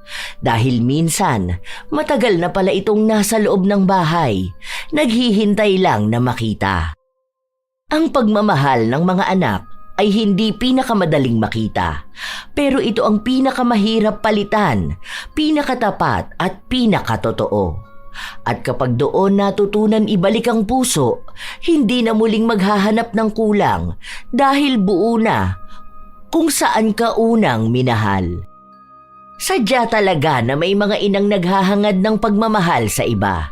Dahil minsan, matagal na pala itong nasa loob ng bahay, naghihintay lang na makita. Ang pagmamahal ng mga anak ay hindi pinakamadaling makita, pero ito ang pinakamahirap palitan, pinakatapat at pinakatotoo. At kapag doon natutunan ibalik ang puso, hindi na muling maghahanap ng kulang dahil buo na kung saan ka unang minahal. Sadya talaga na may mga inang naghahangad ng pagmamahal sa iba.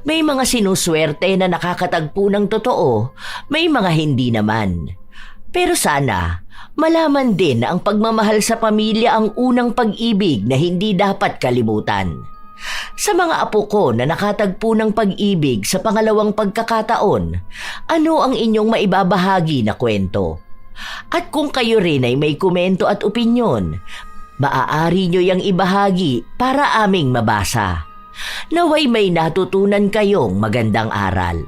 May mga sinuswerte na nakakatagpo ng totoo, may mga hindi naman. Pero sana, malaman din na ang pagmamahal sa pamilya ang unang pag-ibig na hindi dapat kalimutan. Sa mga apo ko na nakatagpo ng pag-ibig sa pangalawang pagkakataon, ano ang inyong maibabahagi na kwento? At kung kayo rin ay may komento at opinyon, maaari nyo yang ibahagi para aming mabasa. Naway may natutunan kayong magandang aral.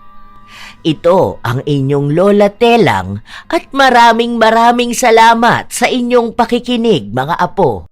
Ito ang inyong Lola Telang at maraming salamat sa inyong pakikinig mga apo.